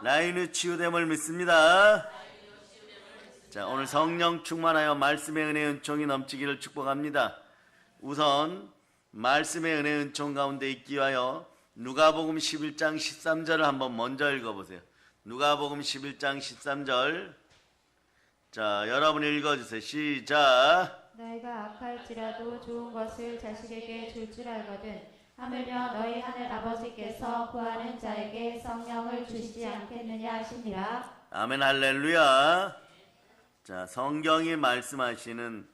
라인의 치유됨을 믿습니다. 자, 오늘 성령 충만하여 말씀의 은혜의 은총이 넘치기를 축복합니다. 우선 말씀의 은혜의 은총 가운데 있기 위하여 누가복음 11장 13절을 한번 먼저 읽어보세요. 누가복음 11장 13절. 자, 여러분이 읽어주세요. 시작. 너희가 악할지라도 좋은 것을 자식에게 줄 줄 알거든 하물며 너희 하늘 아버지께서 구하는 자에게 성령을 주시지 않겠느냐 하시니라. 아멘. 할렐루야. 자, 성경이 말씀하시는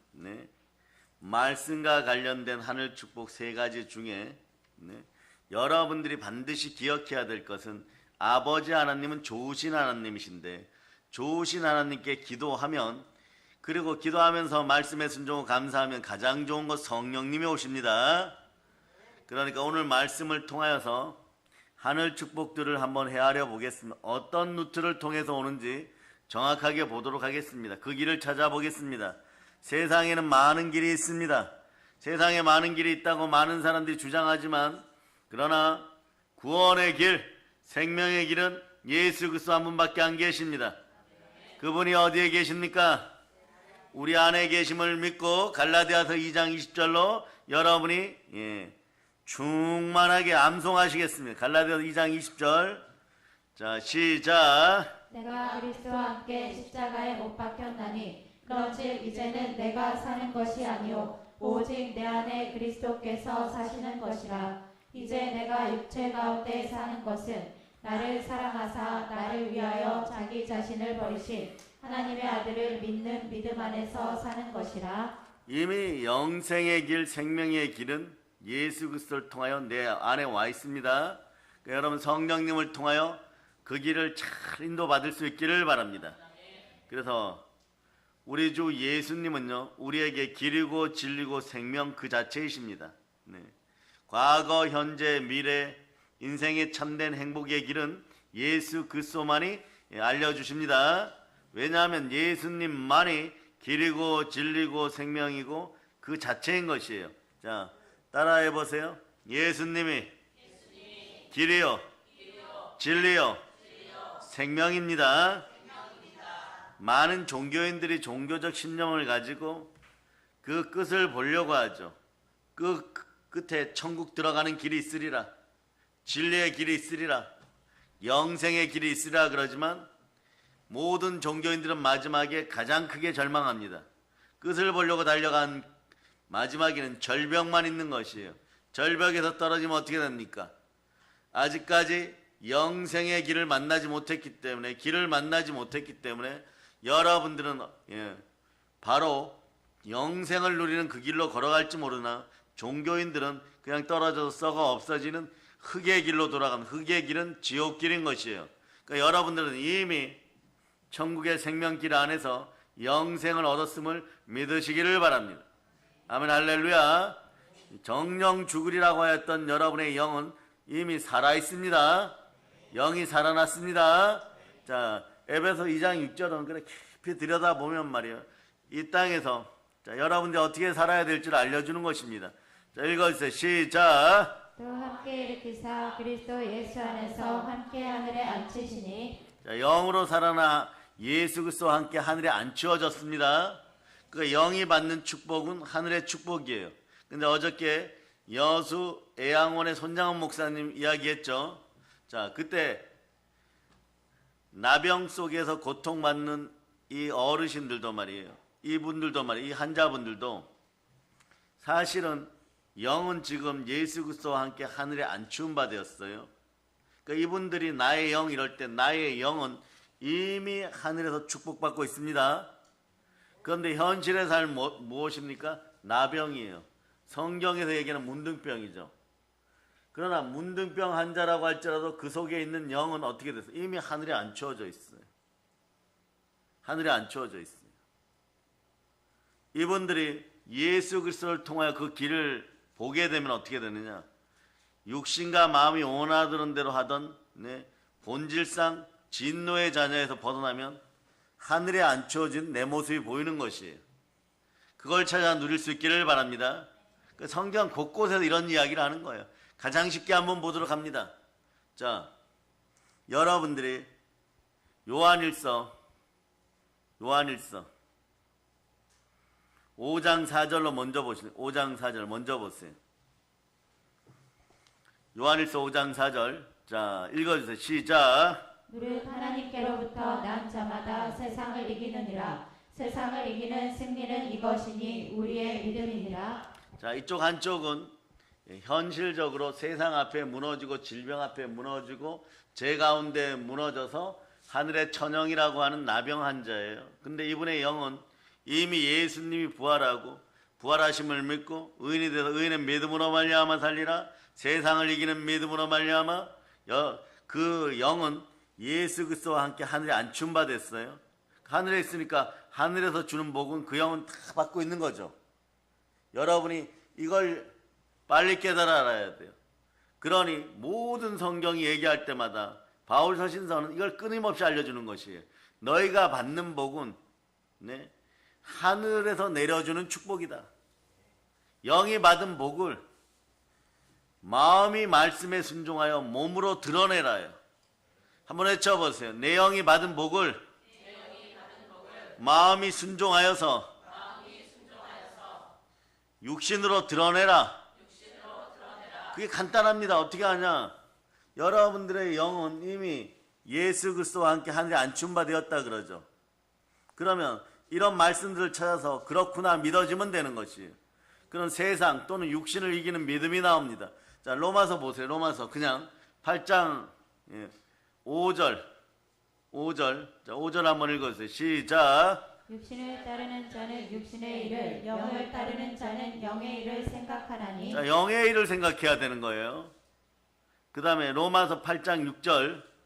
말씀과 관련된 하늘 축복 세 가지 중에 여러분들이 반드시 기억해야 될 것은 아버지 하나님은 좋으신 하나님이신데 좋으신 하나님께 기도하면, 그리고 기도하면서 말씀에 순종하고 감사하면 가장 좋은 것 성령님이 오십니다. 그러니까 오늘 말씀을 통하여서 하늘 축복들을 한번 헤아려 보겠습니다. 어떤 루트를 통해서 오는지 정확하게 보도록 하겠습니다. 그 길을 찾아보겠습니다. 세상에는 많은 길이 있습니다. 세상에 많은 길이 있다고 많은 사람들이 주장하지만, 그러나 구원의 길, 생명의 길은 예수 그리스도 한 분밖에 안 계십니다. 그분이 어디에 계십니까? 우리 안에 계심을 믿고 갈라디아서 2장 20절로 여러분이 충만하게 암송하시겠습니다. 갈라디아서 2장 20절. 자, 시작. 내가 그리스도와 함께 십자가에 못 박혔나니 그런즉 이제는 내가 사는 것이 아니요 오직 내 안에 그리스도께서 사시는 것이라. 이제 내가 육체 가운데 사는 것은 나를 사랑하사 나를 위하여 자기 자신을 버리신 하나님의 아들을 믿는 믿음 안에서 사는 것이라. 이미 영생의 길, 생명의 길은 예수 그리스도를 통하여 내 안에 와 있습니다. 그러니까 여러분 성령님을 통하여 그 길을 잘 인도받을 수 있기를 바랍니다. 그래서 우리 주 예수님은요, 우리에게 길이고 진리고 생명 그 자체이십니다. 과거, 현재, 미래, 인생의 참된 행복의 길은 예수 그리스도만이 알려주십니다. 왜냐하면 예수님만이 길이고 진리고 생명이고 그 자체인 것이에요. 자, 따라해 보세요. 예수님이 길이요, 진리요, 생명입니다. 많은 종교인들이 종교적 신념을 가지고 그 끝을 보려고 하죠. 그 끝에 천국 들어가는 길이 있으리라, 진리의 길이 있으리라, 영생의 길이 있으리라 그러지만 모든 종교인들은 마지막에 가장 크게 절망합니다. 끝을 보려고 달려간 마지막에는 절벽만 있는 것이에요. 절벽에서 떨어지면 어떻게 됩니까? 아직까지 영생의 길을 만나지 못했기 때문에, 길을 만나지 못했기 때문에 여러분들은 바로 영생을 누리는 그 길로 걸어갈지 모르나 종교인들은 그냥 떨어져서 썩어 없어지는 흙의 길로 돌아가는, 흙의 길은 지옥길인 것이에요. 그러니까 여러분들은 이미 천국의 생명길 안에서 영생을 얻었음을 믿으시기를 바랍니다. 아멘. 할렐루야. 정령 죽으리라고 하였던 여러분의 영은 이미 살아있습니다. 영이 살아났습니다. 자, 에베소 2장 6절은 그래 깊이 들여다보면 말이에요, 이 땅에서 자, 여러분들이 어떻게 살아야 될지를 알려주는 것입니다. 자, 읽어주세요. 시작. 또 함께 일으키사 그리스도 예수 안에서 함께 하늘에 앉히시니. 자, 영으로 살아나 예수 그리스도와 함께 하늘에 앉히어졌습니다. 그 영이 받는 축복은 하늘의 축복이에요. 근데 어저께 여수 애양원의 손장원 목사님 이야기했죠. 자, 그때 나병 속에서 고통받는 이 어르신들도 말이에요, 이분들도 말이에요, 이 환자분들도 사실은 영은 지금 예수 그리스도와 함께 하늘에 안치움 받았어요. 그러니까 이분들이 나의 영 이럴 때 나의 영은 이미 하늘에서 축복받고 있습니다. 그런데 현실의 삶 무엇입니까? 나병이에요. 성경에서 얘기하는 문둥병이죠. 그러나 문둥병 환자라고 할지라도 그 속에 있는 영은 어떻게 됐어요? 이미 하늘에 안추어져 있어요. 하늘에 안추어져 있어요. 이분들이 예수 그리스도를 통하여 그 길을 보게 되면 어떻게 되느냐? 육신과 마음이 원하던 대로 하던 본질상 진노의 자녀에서 벗어나면 하늘에 안추어진 내 모습이 보이는 것이에요. 그걸 찾아 누릴 수 있기를 바랍니다. 성경 곳곳에서 이런 이야기를 하는 거예요. 가장 쉽게 한번 보도록 합니다. 자, 여러분들이 요한일서 5장 4절로 먼저 보시죠. 5장 4절 먼저 보세요. 요한일서 5장 4절. 자, 읽어주세요. 시작. 무릇 하나님께로부터 난 자마다 세상을 이기느니라. 세상을 이기는 승리는 이것이니 우리의 믿음이니라. 자, 이쪽 한쪽은 현실적으로 세상 앞에 무너지고 질병 앞에 무너지고 죄 가운데 무너져서 하늘의 천영이라고 하는 나병 환자예요. 근데 이분의 영은 이미 예수님이 부활하고 부활하심을 믿고 의인이 되서 의인의 믿음으로 말미암아 살리라. 세상을 이기는 믿음으로 말미암아 그 영은 예수 그리스도와 함께 하늘에 안춤받았어요. 하늘에 있으니까 하늘에서 주는 복은 그 영은 다 받고 있는 거죠. 여러분이 이걸 빨리 깨달아 알아야 돼요. 그러니 모든 성경이 얘기할 때마다 바울 서신서는 이걸 끊임없이 알려주는 것이에요. 너희가 받는 복은 하늘에서 내려주는 축복이다. 영이 받은 복을 마음이 말씀에 순종하여 몸으로 드러내라요. 한번 외쳐보세요. 내 영이 받은 복을 마음이 순종하여서 육신으로 드러내라. 그게 간단합니다. 어떻게 하냐? 여러분들의 영은 이미 예수 그리스도와 함께 하늘에 안춤받았다 그러죠. 그러면 이런 말씀들을 찾아서 그렇구나 믿어지면 되는 것이에요. 그런 세상 또는 육신을 이기는 믿음이 나옵니다. 자, 로마서 보세요. 로마서 그냥 8장 5절. 자, 5절 한번 읽어주세요. 시작. 육신을 따르는 자는 육신의 일을, 영을 따르는 자는 영의 일을 생각하나니. 자, 영의 일을 생각해야 되는 거예요. 그 다음에 로마서 8장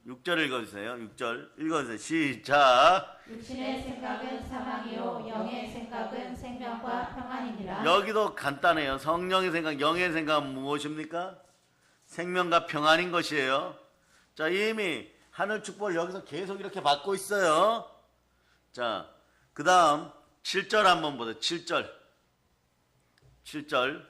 6절 읽어주세요. 6절 읽어주세요. 시작. 육신의 생각은 사망이요 영의 생각은 생명과 평안이니라. 여기도 간단해요. 성령의 생각, 영의 생각은 무엇입니까? 생명과 평안인 것이에요. 자, 이미 하늘 축복을 여기서 계속 이렇게 받고 있어요. 자, 그 다음 7절 한번 보세요. 7절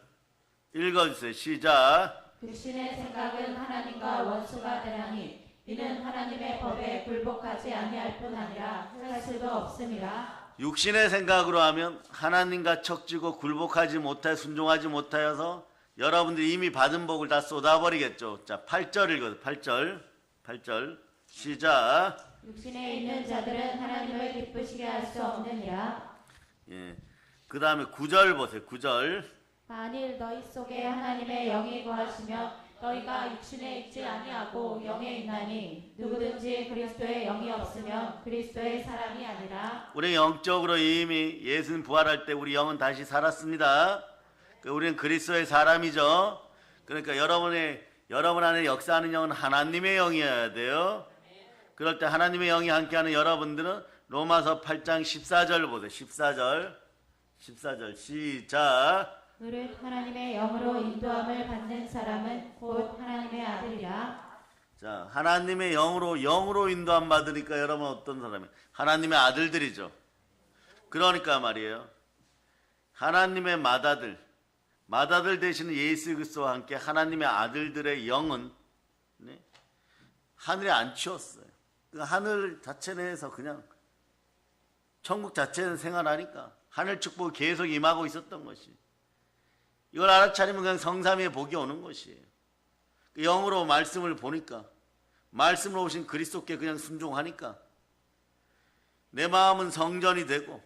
읽어주세요. 시작. 육신의 생각은 하나님과 원수가 되나니 이는 하나님의 법에 굴복하지 아니할 뿐 아니라 할 수도 없음이라. 육신의 생각으로 하면 하나님과 척지고 굴복하지 못하여 순종하지 못하여서 여러분들이 이미 받은 복을 다 쏟아버리겠죠. 자, 8절 읽어요. 8절 시작. 육신에 있는 자들은 하나님을 기쁘시게 할 수 없느니라. 예. 그 다음에 9절 보세요. 9절. 만일 너희 속에 하나님의 영이 거하시면 너희가 육신에 있지 아니하고 영에 있나니 누구든지 그리스도의 영이 없으면 그리스도의 사람이 아니라. 우리 영적으로 이미 예수님 부활할 때 우리 영은 다시 살았습니다. 우리는 그리스도의 사람이죠. 그러니까 여러분 안에 역사하는 영은 하나님의 영이어야 돼요. 그럴 때 하나님의 영이 함께하는 여러분들은 로마서 8장 14절 보세요. 14절 시작. 무릇 하나님의 영으로 인도함을 받는 사람은 곧 하나님의 아들이라. 자, 하나님의 영으로 인도함 받으니까 여러분 어떤 사람이에요? 하나님의 아들들이죠. 그러니까 말이에요. 하나님의 맏아들 되시는 예수 그리스도와 함께 하나님의 아들들의 영은 하늘에 안 치웠어요. 그 하늘 자체 내에서 그냥 천국 자체는 생활하니까 하늘 축복이 계속 임하고 있었던 것이. 이걸 알아차리면 그냥 성삼위의 복이 오는 것이에요. 그 영으로 말씀을 보니까 말씀으로 오신 그리스도께 그냥 순종하니까 내 마음은 성전이 되고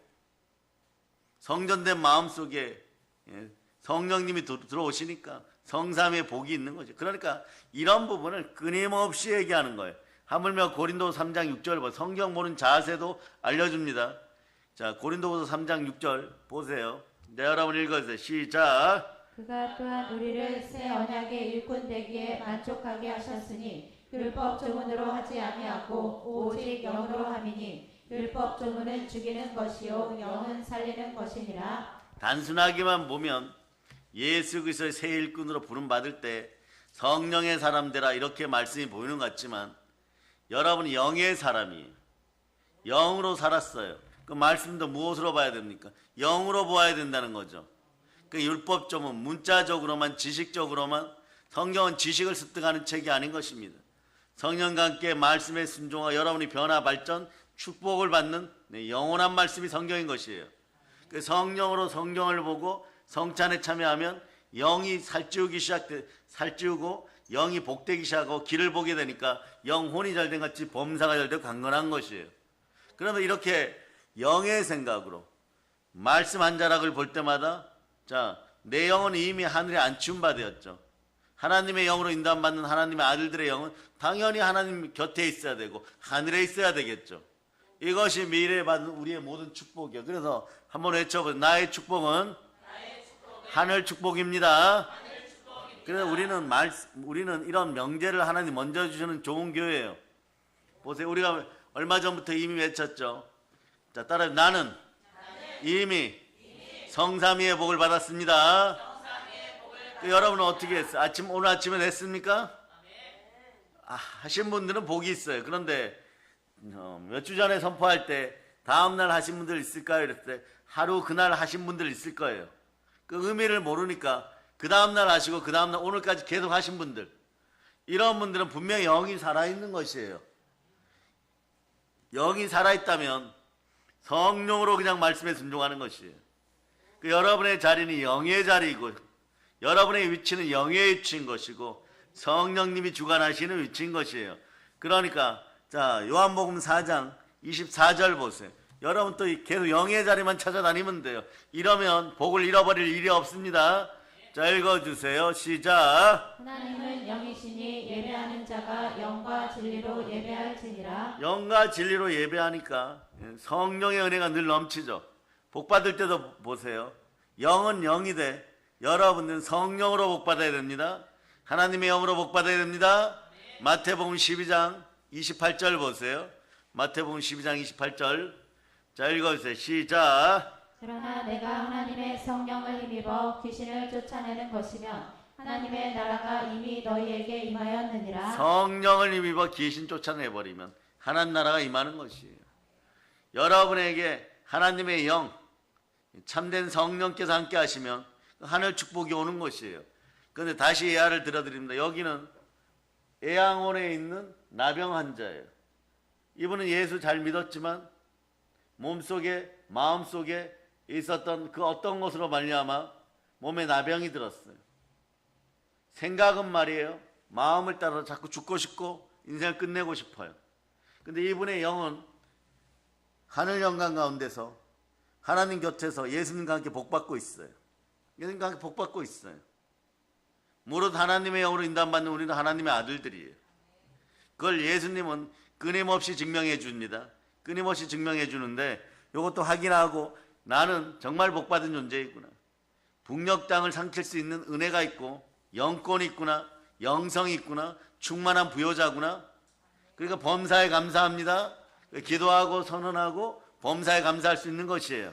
성전된 마음 속에 성령님이 들어오시니까 성삼위의 복이 있는 거죠. 그러니까 이런 부분을 끊임없이 얘기하는 거예요. 하물며 고린도서 3장 6절 봐. 성경 보는 자세도 알려줍니다. 자, 고린도서 3장 6절 보세요. 네, 여러분 읽어주세요. 시작. 그가 또한 우리를 새 언약의 일꾼 되기에 만족하게 하셨으니 율법 조문으로 하지 아니하고 오직 영으로 함이니 율법 조문은 죽이는 것이요 영은 살리는 것이니라. 단순하게만 보면 예수 그리스도의 새 일꾼으로 부름받을 때 성령의 사람 되라 이렇게 말씀이 보이는 것 같지만 여러분이 영의 사람이에요. 영으로 살았어요. 그 말씀도 무엇으로 봐야 됩니까? 영으로 보아야 된다는 거죠. 그 율법조문 문자적으로만 지식적으로만 성경은 지식을 습득하는 책이 아닌 것입니다. 성령과 함께 말씀에 순종하고 여러분이 변화 발전 축복을 받는 영원한 말씀이 성경인 것이에요. 그 성령으로 성경을 보고 성찬에 참여하면 영이 살찌우고 영이 복되기 시작하고 길을 보게 되니까 영혼이 잘된 같이 범사가 잘되고 강건한 것이에요. 그러면 이렇게 영의 생각으로 말씀 한 자락을 볼 때마다 내 영은 이미 하늘에 안치운 바 되었죠. 하나님의 영으로 인도받는 하나님의 아들들의 영은 당연히 하나님 곁에 있어야 되고 하늘에 있어야 되겠죠. 이것이 미래에 받은 우리의 모든 축복이요. 그래서 한번 외쳐보세요. 나의 축복은 하늘 축복입니다. 그래서 우리는 이런 명제를 하나님 먼저 주시는 좋은 교회예요. 보세요. 우리가 얼마 전부터 이미 외쳤죠. 자, 따라해. 나는 이미 성삼위의 복을 받았습니다. 여러분은 어떻게 했어요? 오늘 아침에 냈습니까? 하신 분들은 복이 있어요. 그런데 몇 주 전에 선포할 때 다음날 하신 분들 있을까요? 이랬을 때 하루 그날 하신 분들 있을 거예요. 그 의미를 모르니까 그 다음날 하시고 그 다음날 오늘까지 계속 하신 분들, 이런 분들은 분명히 영이 살아있는 것이에요. 영이 살아있다면 성령으로 그냥 말씀에 순종하는 것이에요. 여러분의 자리는 영의 자리이고 여러분의 위치는 영의 위치인 것이고 성령님이 주관하시는 위치인 것이에요. 그러니까 요한복음 4장 24절 보세요. 여러분 또 계속 영의 자리만 찾아다니면 돼요. 이러면 복을 잃어버릴 일이 없습니다. 자, 읽어주세요. 시작. 하나님은 영이시니 예배하는 자가 영과 진리로 예배할지니라. 영과 진리로 예배하니까 성령의 은혜가 늘 넘치죠. 복 받을 때도 보세요. 영은 영이 돼. 여러분은 성령으로 복 받아야 됩니다. 하나님의 영으로 복 받아야 됩니다. 마태복음 12장 28절 보세요. 마태복음 12장 28절. 자, 읽어주세요. 시작. 그러나 내가 하나님의 성령을 힘입어 귀신을 쫓아내는 것이면 하나님의 나라가 이미 너희에게 임하였느니라. 성령을 힘입어 귀신 쫓아내버리면 하나님 나라가 임하는 것이에요. 여러분에게 하나님의 영, 참된 성령께서 함께 하시면 하늘 축복이 오는 것이에요. 그런데 다시 예화를 들어드립니다. 여기는 애양원에 있는 나병 환자예요. 이분은 예수 잘 믿었지만 몸속에 마음속에 있었던 그 어떤 것으로 말미암아 몸에 나병이 들었어요. 생각은 말이에요. 마음을 따라서 자꾸 죽고 싶고 인생을 끝내고 싶어요. 근데 이분의 영은 하늘 영광 가운데서 하나님 곁에서 예수님과 함께 복받고 있어요. 예수님과 함께 복받고 있어요. 무릇 하나님의 영으로 인도받는 우리는 하나님의 아들들이에요. 그걸 예수님은 끊임없이 증명해 줍니다. 끊임없이 증명해 주는데 이것도 확인하고 나는 정말 복받은 존재이구나. 북녘 땅을 삼킬 수 있는 은혜가 있고 영권이 있구나. 영성이 있구나. 충만한 부요자구나. 그러니까 범사에 감사합니다. 기도하고 선언하고 범사에 감사할 수 있는 것이에요.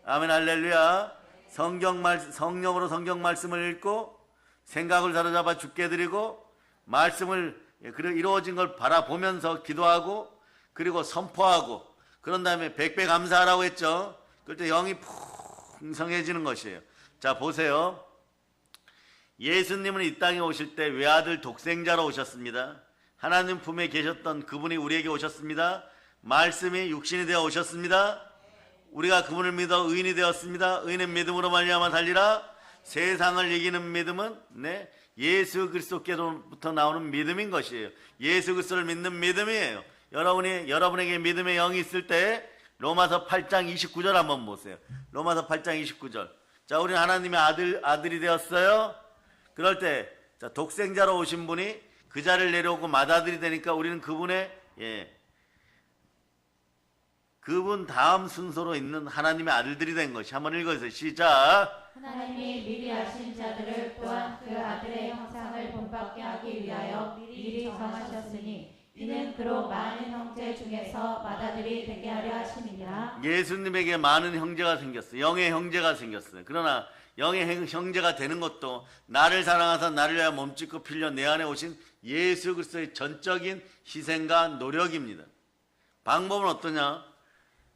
아멘 할렐루야. 성령으로 성경 말씀을 읽고 생각을 사로잡아 주께 드리고 말씀을 이루어진 걸 바라보면서 기도하고 그리고 선포하고 그런 다음에 백배 감사하라고 했죠. 그럴 때 영이 풍성해지는 것이에요. 자, 보세요. 예수님은 이 땅에 오실 때 외아들 독생자로 오셨습니다. 하나님 품에 계셨던 그분이 우리에게 오셨습니다. 말씀이 육신이 되어 오셨습니다. 우리가 그분을 믿어 의인이 되었습니다. 의인은 믿음으로 말미암아 살리라. 세상을 이기는 믿음은 예수 그리스도께로부터 나오는 믿음인 것이에요. 예수 그리스도를 믿는 믿음이에요. 여러분에게 믿음의 영이 있을 때 로마서 8장 29절 한번 보세요. 로마서 8장 29절. 자, 우리는 하나님의 아들이 되었어요. 그럴 때 독생자로 오신 분이 그 자리를 내려오고 맏아들이 되니까 우리는 그분 다음 순서로 있는 하나님의 아들들이 된 것이. 한번 읽어주세요. 시작. 하나님이 미리 하신 자들을 또한 그 아들의 형상을 본받게 하기 위하여 미리 정하셨으니 이는 그로 많은 형제 중에서 맏아들이 되게 하려 하심이니라. 예수님에게 많은 형제가 생겼어요. 영의 형제가 생겼어요. 그러나 영의 형제가 되는 것도 나를 사랑하사 나를 위하여 몸짓고 필려 내 안에 오신 예수 그리스도의 전적인 희생과 노력입니다. 방법은 어떠냐?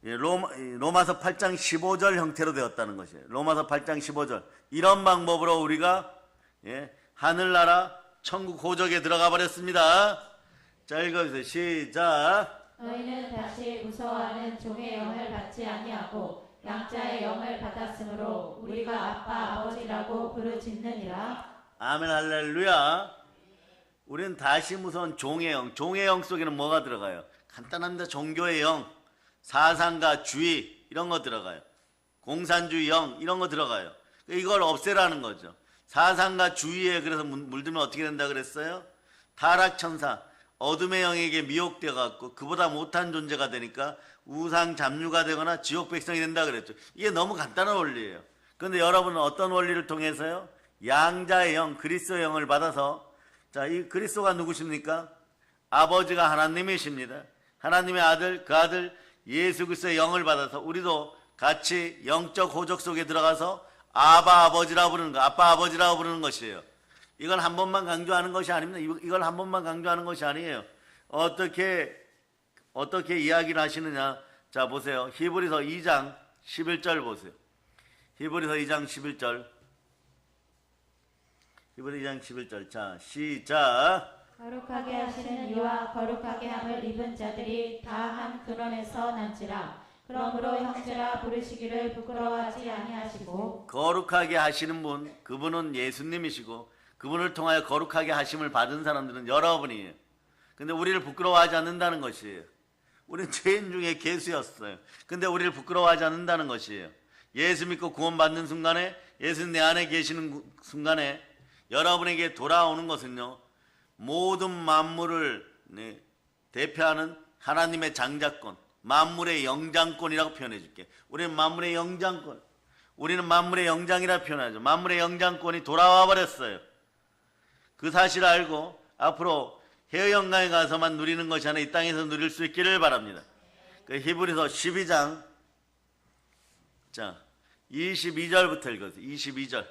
로마서 8장 15절 형태로 되었다는 것이에요. 로마서 8장 15절. 이런 방법으로 우리가 하늘나라 천국 호적에 들어가 버렸습니다. 자, 읽어주세요. 시작. 너희는 다시 무서워하는 종의 영을 받지 아니하고 양자의 영을 받았으므로 우리가 아빠 아버지라고 부르짖느니라. 아멘 할렐루야. 우리는 다시 무서운 종의 영. 종의 영 속에는 뭐가 들어가요? 간단합니다. 종교의 영, 사상과 주의 이런 거 들어가요. 공산주의 영 이런 거 들어가요. 이걸 없애라는 거죠. 사상과 주의에 그래서 물들면 어떻게 된다 그랬어요? 타락천사, 어둠의 영에게 미혹되어 갖고 그보다 못한 존재가 되니까 우상 잡류가 되거나 지옥 백성이 된다 그랬죠. 이게 너무 간단한 원리예요. 그런데 여러분은 어떤 원리를 통해서요? 양자의 영, 그리스도의 영을 받아서, 자, 이 그리스도가 누구십니까? 아버지가 하나님이십니다. 하나님의 아들, 그 아들 예수 그리스도의 영을 받아서 우리도 같이 영적 호적 속에 들어가서 아바 아버지라고 부르는 거, 아빠 아버지라고 부르는 것이에요. 이걸 한 번만 강조하는 것이 아닙니다. 이걸 한 번만 강조하는 것이 아니에요. 어떻게 이야기를 하시느냐? 자, 보세요. 히브리서 2장 11절 보세요. 히브리서 2장 11절. 히브리 2장 11절. 자, 시작. 거룩하게 하시는 이와 거룩하게 함을 입은 자들이 다 한 근원에서 난지라. 그러므로 형제라 부르시기를 부끄러워하지 아니하시고. 거룩하게 하시는 분, 그분은 예수님이시고 그분을 통하여 거룩하게 하심을 받은 사람들은 여러분이에요. 근데 우리를 부끄러워하지 않는다는 것이에요. 우리는 죄인 중에 개수였어요. 근데 우리를 부끄러워하지 않는다는 것이에요. 예수 믿고 구원받는 순간에, 예수님 내 안에 계시는 순간에 여러분에게 돌아오는 것은요, 모든 만물을 대표하는 하나님의 장자권, 만물의 영장권이라고 표현해 줄게. 우리는 만물의 영장권, 우리는 만물의 영장이라고 표현하죠. 만물의 영장권이 돌아와 버렸어요. 그 사실을 알고 앞으로 해외영광에 가서만 누리는 것이 아니라 이 땅에서 누릴 수 있기를 바랍니다. 그 히브리서 12장, 자, 22절부터 읽어주세요.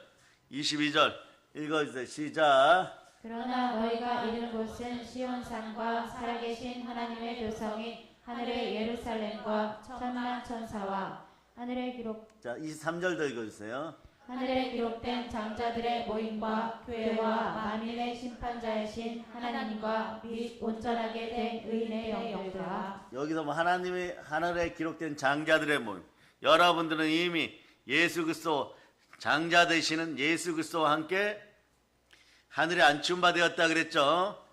22절 읽어주세요. 시작. 그러나 너희가 이른 곳은 시온산과 살아계신 하나님의 교성인 하늘의 예루살렘과 천만 천사와 하늘에 자, 23절도 읽어주세요. 하늘에 기록된 장자들의 모임과 교회와 만민의 심판자이신 하나님과 및 온전하게 된 의인의 영들과. 여기서 뭐 하나님의 하늘에 기록된 장자들의 모임. 여러분들은 이미 예수 그리스도 장자 되시는 예수 그리스도와 함께 하늘에 안치움 받았다 그랬죠.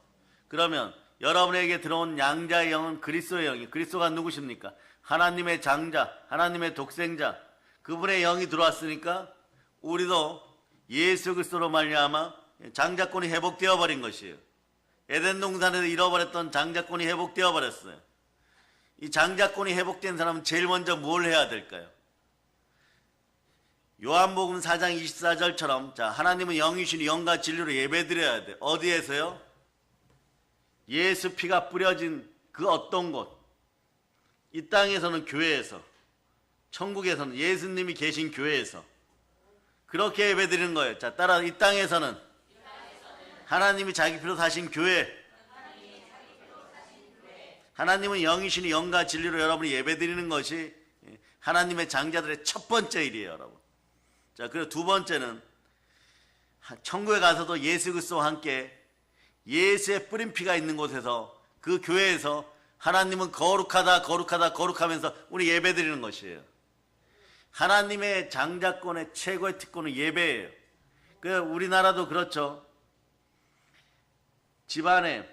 그러면 여러분에게 들어온 양자의 영은 그리스도의 영이. 그리스도가 누구십니까? 하나님의 장자, 하나님의 독생자, 그분의 영이 들어왔으니까 우리도 예수 그리스도로 말미암아 장자권이 회복되어 버린 것이에요. 에덴 동산에서 잃어버렸던 장자권이 회복되어 버렸어요. 이 장자권이 회복된 사람은 제일 먼저 뭘 해야 될까요? 요한복음 4장 24절처럼, 자, 하나님은 영이시니 영과 진리로 예배드려야 돼. 어디에서요? 예수 피가 뿌려진 그 어떤 곳. 이 땅에서는 교회에서, 천국에서는 예수님이 계신 교회에서 그렇게 예배드리는 거예요. 자, 따라 이 땅에서는 하나님이 자기 피로 사신 교회, 하나님은 영이시니 영과 진리로 여러분이 예배드리는 것이 하나님의 장자들의 첫 번째 일이에요, 여러분. 자, 그리고 두 번째는 천국에 가서도 예수 그리스도와 함께 예수의 뿌린 피가 있는 곳에서, 그 교회에서 하나님은 거룩하다 거룩하다 거룩하면서 우리 예배드리는 것이에요. 하나님의 장자권의 최고의 특권은 예배예요. 그 우리나라도 그렇죠. 집안에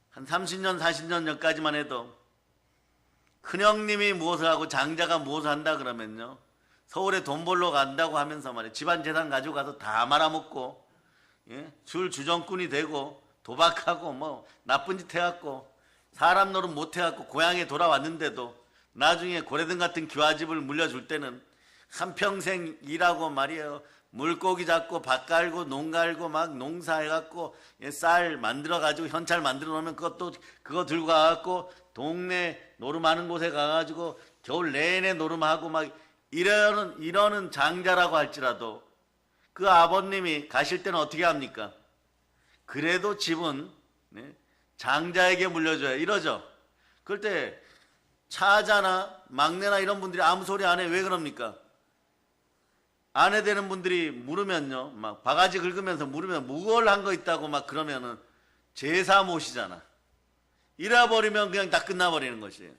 한 30년 40년 전까지만 해도 큰형님이 무엇을 하고 장자가 무엇을 한다 그러면요, 서울에 돈 벌러 간다고 하면서 말이에요, 집안 재산 가지고 가서 다 말아먹고, 예? 술 주정꾼이 되고 도박하고 뭐 나쁜 짓 해갖고 사람 노릇 못 해갖고 고향에 돌아왔는데도 나중에 고래등 같은 기와집을 물려줄 때는 한평생 일하고 말이에요, 물고기 잡고 밭 갈고 농 갈고 막 농사해갖고 쌀 만들어가지고 현찰 만들어 놓으면 그거 들고 가갖고 동네 노름하는 곳에 가가지고 겨울 내내 노름하고 막 이러는 장자라고 할지라도 그 아버님이 가실 때는 어떻게 합니까? 그래도 집은 장자에게 물려줘야 이러죠. 그럴 때 차자나 막내나 이런 분들이 아무 소리 안 해. 왜 그럽니까? 아내 되는 분들이 물으면요, 막 바가지 긁으면서 물으면 무얼 한 거 있다고 막 그러면은 제사 모시잖아. 잃어버리면 그냥 다 끝나버리는 것이에요.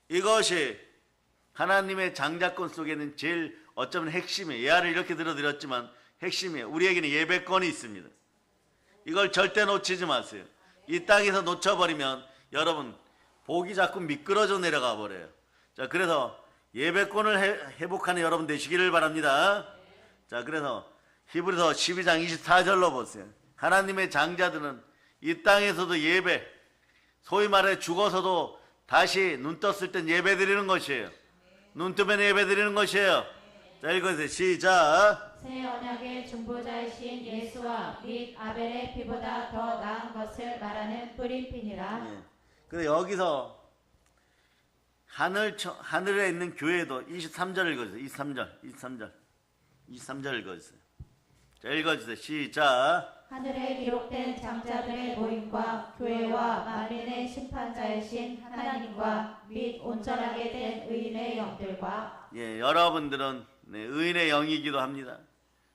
이것이 하나님의 장자권 속에는 제일 어쩌면 핵심이에요. 예화를 이렇게 들어드렸지만 핵심이에요. 우리에게는 예배권이 있습니다. 이걸 절대 놓치지 마세요. 이 땅에서 놓쳐버리면 여러분 복이 자꾸 미끄러져 내려가 버려요. 자, 그래서 예배권을 회복하는 여러분 되시기를 바랍니다. 자, 그래서 히브리서 12장 24절로 보세요. 하나님의 장자들은 이 땅에서도 예배, 소위 말해 죽어서도 다시 눈 떴을 땐 예배 드리는 것이에요. 눈 뜨면 예배 드리는 것이에요. 자, 읽어주세요. 시작. 새 언약의 중보자이신 예수와 및 아벨의 피보다 더 나은 것을 말하는 뿌림핀이라. 예. 근데 여기서 하늘에 있는 교회도 23절 읽어주세요. 23절 읽어주세요. 자, 읽어주세요. 시작. 하늘에 기록된 장자들의 모임과 교회와 만민의 심판자이신 하나님과 및 온전하게 된 의인의 영들과. 예, 여러분들은 의인의 영이기도 합니다.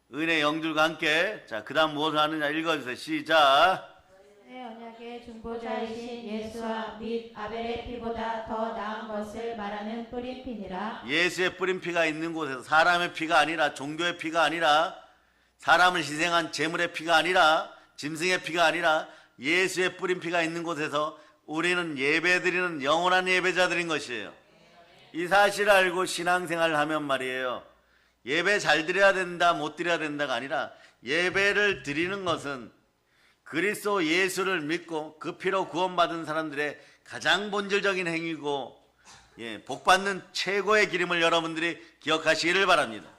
의인의 영들과 함께, 자, 그 다음 무엇을 하느냐 읽어주세요. 시작. 새 언약의 중보자이신 예수와 및 아벨의 피보다 더 나은 것을 말하는 뿌림핀이라. 예수의 뿌린 피가 있는 곳에서 사람의 피가 아니라 종교의 피가 아니라 사람을 희생한 제물의 피가 아니라 짐승의 피가 아니라 예수의 뿌린 피가 있는 곳에서 우리는 예배드리는 영원한 예배자들인 것이에요. 이 사실을 알고 신앙생활을 하면 말이에요. 예배 잘 드려야 된다, 못 드려야 된다가 아니라 예배를 드리는 것은 그리스도 예수를 믿고 그 피로 구원받은 사람들의 가장 본질적인 행위고, 예, 복받는 최고의 길임을 여러분들이 기억하시기를 바랍니다.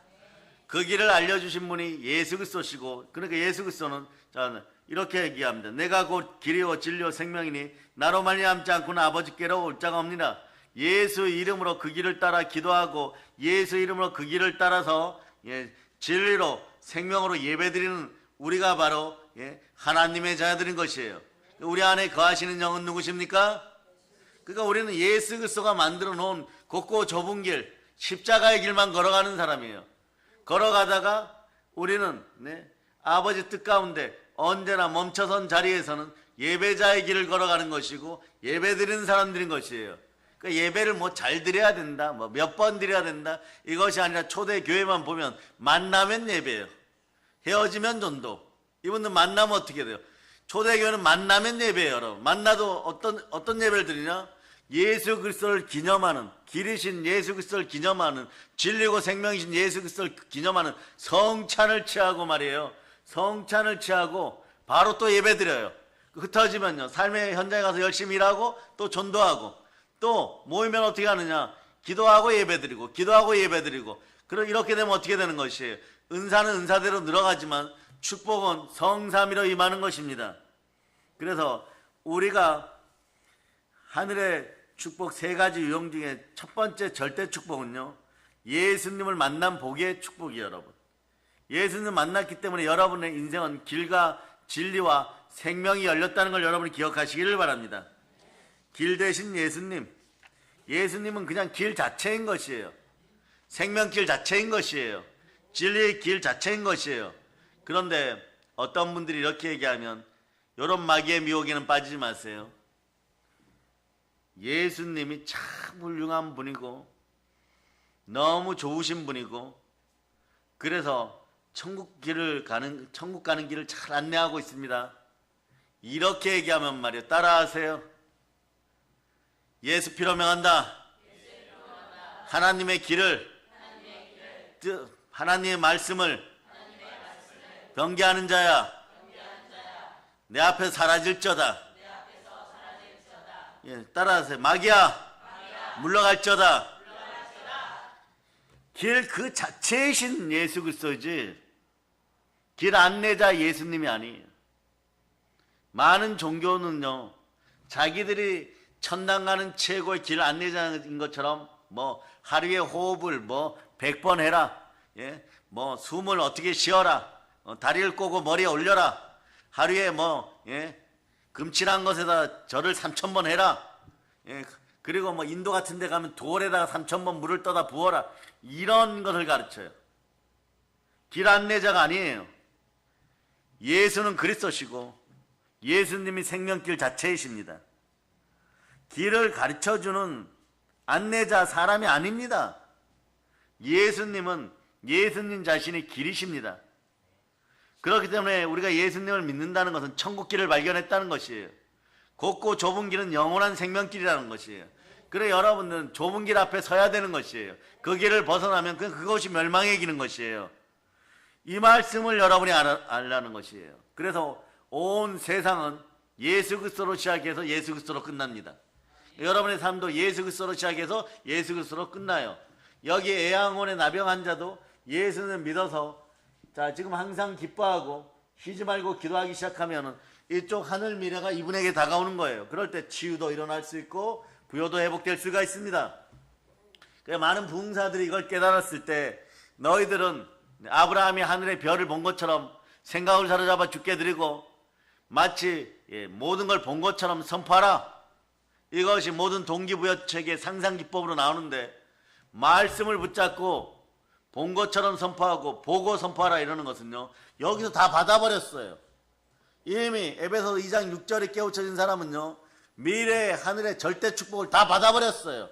그 길을 알려주신 분이 예수 그리스도시고, 그러니까 예수 그리스도는 자, 이렇게 얘기합니다. 내가 곧 길이요 진리요 생명이니 나로 말미암지 않고는 아버지께로 올 자가 없느니라. 예수 이름으로 그 길을 따라 기도하고 예수 이름으로 그 길을 따라서, 예, 진리로 생명으로 예배드리는 우리가 바로, 예, 하나님의 자녀들인 것이에요. 우리 안에 거하시는 영은 누구십니까? 그러니까 우리는 예수 그리스도가 만들어 놓은 곱고 좁은 길, 십자가의 길만 걸어가는 사람이에요. 걸어가다가 우리는, 네, 아버지 뜻 가운데 언제나 멈춰선 자리에서는 예배자의 길을 걸어가는 것이고 예배 드리는 사람들인 것이에요. 그러니까 예배를 뭐 잘 드려야 된다, 뭐 몇 번 드려야 된다, 이것이 아니라 초대 교회만 보면 만나면 예배예요. 헤어지면 전도. 이분들 만나면 어떻게 돼요? 초대교회는 만나면 예배예요, 여러분. 만나도 어떤 예배를 드리냐? 예수 그리스도를 기념하는, 길이신 예수 그리스도를 기념하는, 진리고 생명이신 예수 그리스도를 기념하는 성찬을 취하고 말이에요. 성찬을 취하고 바로 또 예배 드려요. 흩어지면요, 삶의 현장에 가서 열심히 일하고 또 전도하고 또 모이면 어떻게 하느냐? 기도하고 예배 드리고 기도하고 예배 드리고. 그럼 이렇게 되면 어떻게 되는 것이에요? 은사는 은사대로 늘어가지만 축복은 성삼위로 임하는 것입니다. 그래서 우리가 하늘의 축복 세 가지 유형 중에 첫 번째 절대 축복은요, 예수님을 만난 복의 축복이에요, 여러분. 예수님을 만났기 때문에 여러분의 인생은 길과 진리와 생명이 열렸다는 걸 여러분이 기억하시기를 바랍니다. 길 대신 예수님, 예수님은 그냥 길 자체인 것이에요. 생명길 자체인 것이에요. 진리의 길 자체인 것이에요. 그런데 어떤 분들이 이렇게 얘기하면 이런 마귀의 미혹에는 빠지지 마세요. 예수님이 참 훌륭한 분이고 너무 좋으신 분이고 그래서 천국 가는 길을 잘 안내하고 있습니다. 이렇게 얘기하면 말이에요. 따라하세요. 예수 피로 명한다. 하나님의 길을, 하나님의 말씀을 변개하는 자야. 내 앞에서 사라질저다. 예, 따라하세요. 마귀야, 물러갈저다. 길 그 자체이신 예수 그리스도지 길 안내자 예수님이 아니에요. 많은 종교는요, 자기들이 천당 가는 최고의 길 안내자인 것처럼 뭐 하루에 호흡을 뭐 100번 해라, 예, 뭐 숨을 어떻게 쉬어라, 다리를 꼬고 머리에 올려라, 하루에 뭐, 예, 금칠한 것에다 절을 3000번 해라, 예, 그리고 뭐 인도 같은 데 가면 돌에다가 3000번 물을 떠다 부어라, 이런 것을 가르쳐요. 길 안내자가 아니에요. 예수는 그리스도시고 예수님이 생명길 자체이십니다. 길을 가르쳐주는 안내자 사람이 아닙니다. 예수님은 예수님 자신이 길이십니다. 그렇기 때문에 우리가 예수님을 믿는다는 것은 천국길을 발견했다는 것이에요. 곱고 좁은 길은 영원한 생명길이라는 것이에요. 그래 여러분들은 좁은 길 앞에 서야 되는 것이에요. 그 길을 벗어나면 그것이 멸망의 길인 것이에요. 이 말씀을 여러분이 알라는 것이에요. 그래서 온 세상은 예수 그리스도로 시작해서 예수 그리스도로 끝납니다. 여러분의 삶도 예수 그리스도로 시작해서 예수 그리스도로 끝나요. 여기 애양원의 나병 환자도 예수를 믿어서 자 지금 항상 기뻐하고 쉬지 말고 기도하기 시작하면 이쪽 하늘 미래가 이분에게 다가오는 거예요. 그럴 때 치유도 일어날 수 있고 부여도 회복될 수가 있습니다. 많은 부흥사들이 이걸 깨달았을 때 너희들은 아브라함이 하늘의 별을 본 것처럼 생각을 사로잡아 죽게 드리고 마치 모든 걸 본 것처럼 선포하라. 이것이 모든 동기부여책의 상상기법으로 나오는데 말씀을 붙잡고 본 것처럼 선포하고 보고 선포하라 이러는 것은요. 여기서 다 받아버렸어요. 이미 에베소 2장 6절에 깨우쳐진 사람은요. 미래의 하늘의 절대 축복을 다 받아버렸어요.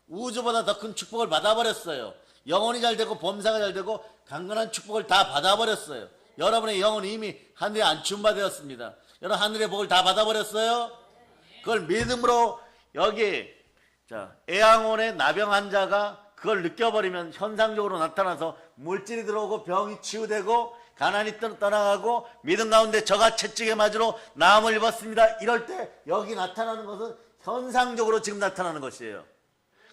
우주보다 더 큰 축복을 받아버렸어요. 영혼이 잘 되고 범사가 잘 되고 강건한 축복을 다 받아버렸어요. 여러분의 영혼이 이미 하늘에 안춤받았습니다. 여러분 하늘의 복을 다 받아버렸어요. 그걸 믿음으로 여기 애양원의 나병 환자가 그걸 느껴버리면 현상적으로 나타나서 물질이 들어오고 병이 치유되고 가난이 떠나가고 믿음 가운데 저가 채찍에 맞으러 나음을 입었습니다. 이럴 때 여기 나타나는 것은 현상적으로 지금 나타나는 것이에요.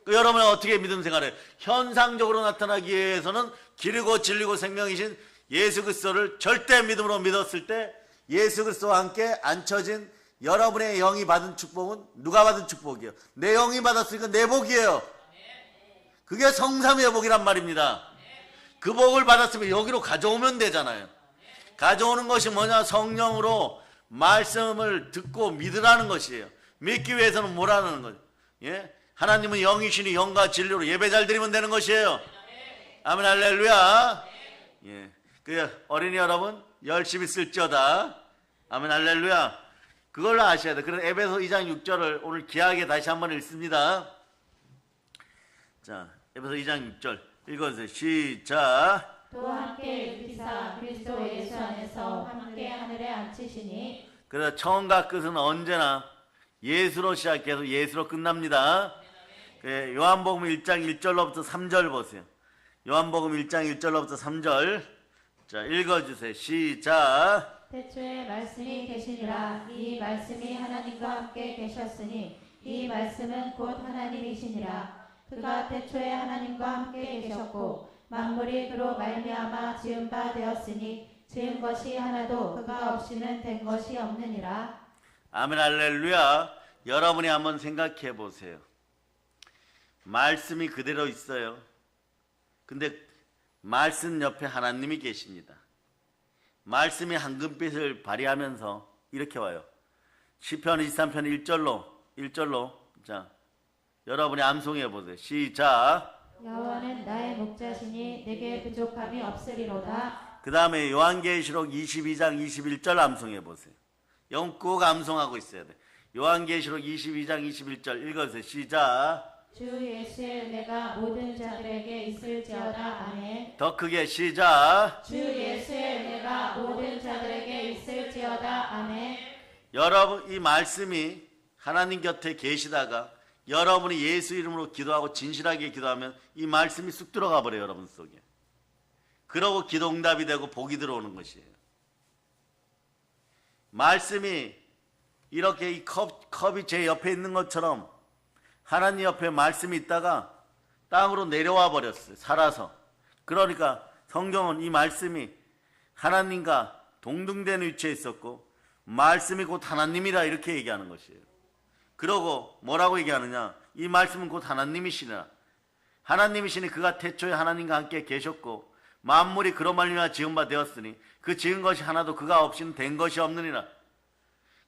여러분은 어떻게 믿음 생활해요? 현상적으로 나타나기 위해서는 길이고 진리고 생명이신 예수 그리스도를 절대 믿음으로 믿었을 때 예수 그리스도와 함께 앉혀진 여러분의 영이 받은 축복은 누가 받은 축복이에요? 내 영이 받았으니까 내 복이에요. 그게 성삼위의 복이란 말입니다. 그 복을 받았으면 여기로 가져오면 되잖아요. 가져오는 것이 뭐냐? 성령으로 말씀을 듣고 믿으라는 것이에요. 믿기 위해서는 뭐라는 거예요? 예? 하나님은 영이시니 영과 진리로 예배 잘 드리면 되는 것이에요. 아멘 할렐루야. 예. 그 어린이 여러분 열심히 쓸지어다. 아멘 할렐루야. 그걸 아셔야 돼. 그래서 에베소 2장 6절을 오늘 귀하게 다시 한번 읽습니다. 자, 에베소 2장 6절 읽어주세요. 시작. 또 함께 일으키사 그리스도 예수 안에서 함께 하늘에 앉히시니. 그래서 처음과 끝은 언제나 예수로 시작해서 예수로 끝납니다. 요한복음 1장 1절로부터 3절 보세요. 요한복음 1장 1절로부터 3절. 자, 읽어주세요. 시작. 태초에 말씀이 계시니라. 이 말씀이 하나님과 함께 계셨으니 이 말씀은 곧 하나님이시니라. 그가 태초에 하나님과 함께 계셨고 만물이 그로 말미암아 지은 바 되었으니 지은 것이 하나도 그가 없이는 된 것이 없느니라. 아멘 할렐루야. 여러분이 한번 생각해 보세요. 말씀이 그대로 있어요. 근데 말씀 옆에 하나님이 계십니다. 말씀이 황금빛을 발휘하면서 이렇게 와요. 시편 23편 1절로 자 여러분이 암송해 보세요. 시작. 여호와는 나의 목자시니 내게 부족함이 없으리로다. 그 다음에 요한계시록 22장 21절 암송해 보세요. 영 꼭 암송하고 있어야 돼. 요한계시록 22장 21절 읽어주세요. 시작. 주 예수의 은혜가 모든 자들에게 있을지어다. 아멘. 더 크게 시작. 주 예수의 은혜가 모든 자들에게 있을지어다. 아멘. 여러분 이 말씀이 하나님 곁에 계시다가 여러분이 예수 이름으로 기도하고 진실하게 기도하면 이 말씀이 쑥 들어가 버려요. 여러분 속에. 그러고 기도 응답이 되고 복이 들어오는 것이에요. 말씀이 이렇게 이 컵이 제 옆에 있는 것처럼 하나님 옆에 말씀이 있다가 땅으로 내려와 버렸어요. 살아서. 그러니까 성경은 이 말씀이 하나님과 동등된 위치에 있었고 말씀이 곧 하나님이라 이렇게 얘기하는 것이에요. 그러고 뭐라고 얘기하느냐? 이 말씀은 곧 하나님이시니라. 하나님이시니 그가 태초에 하나님과 함께 계셨고 만물이 그로 말미암아 지은 바 되었으니 그 지은 것이 하나도 그가 없이는 된 것이 없느니라.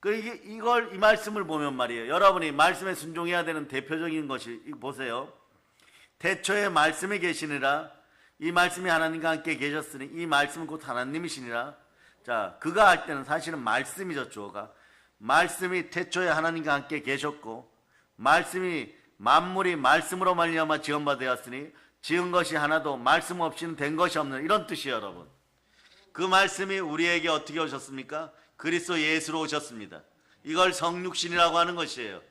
이걸 이 말씀을 보면 말이에요. 여러분이 말씀에 순종해야 되는 대표적인 것이 보세요. 태초에 말씀이 계시니라. 이 말씀이 하나님과 함께 계셨으니 이 말씀은 곧 하나님이시니라. 자, 그가 할 때는 사실은 말씀이죠. 주어가. 말씀이 태초에 하나님과 함께 계셨고 말씀이 만물이 말씀으로 말미암아 지은 바 되었으니 지은 것이 하나도 말씀 없이는 된 것이 없는 이런 뜻이에요, 여러분. 그 말씀이 우리에게 어떻게 오셨습니까? 그리스도 예수로 오셨습니다. 이걸 성육신이라고 하는 것이에요.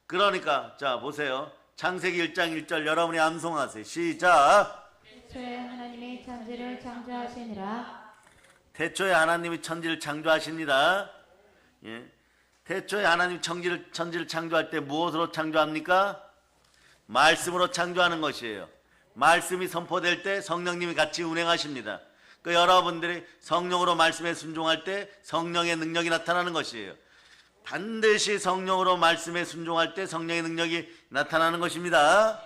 그러니까 자 보세요. 창세기 1장 1절 여러분이 암송하세요. 시작. 태초에 하나님이 천지를 창조하시니라. 태초에 하나님이 천지를 창조하십니다. 예. 태초에 하나님이 천지를 창조할 때 무엇으로 창조합니까? 말씀으로 창조하는 것이에요. 말씀이 선포될 때 성령님이 같이 운행하십니다. 그 여러분들이 성령으로 말씀에 순종할 때 성령의 능력이 나타나는 것이에요. 반드시 성령으로 말씀에 순종할 때 성령의 능력이 나타나는 것입니다.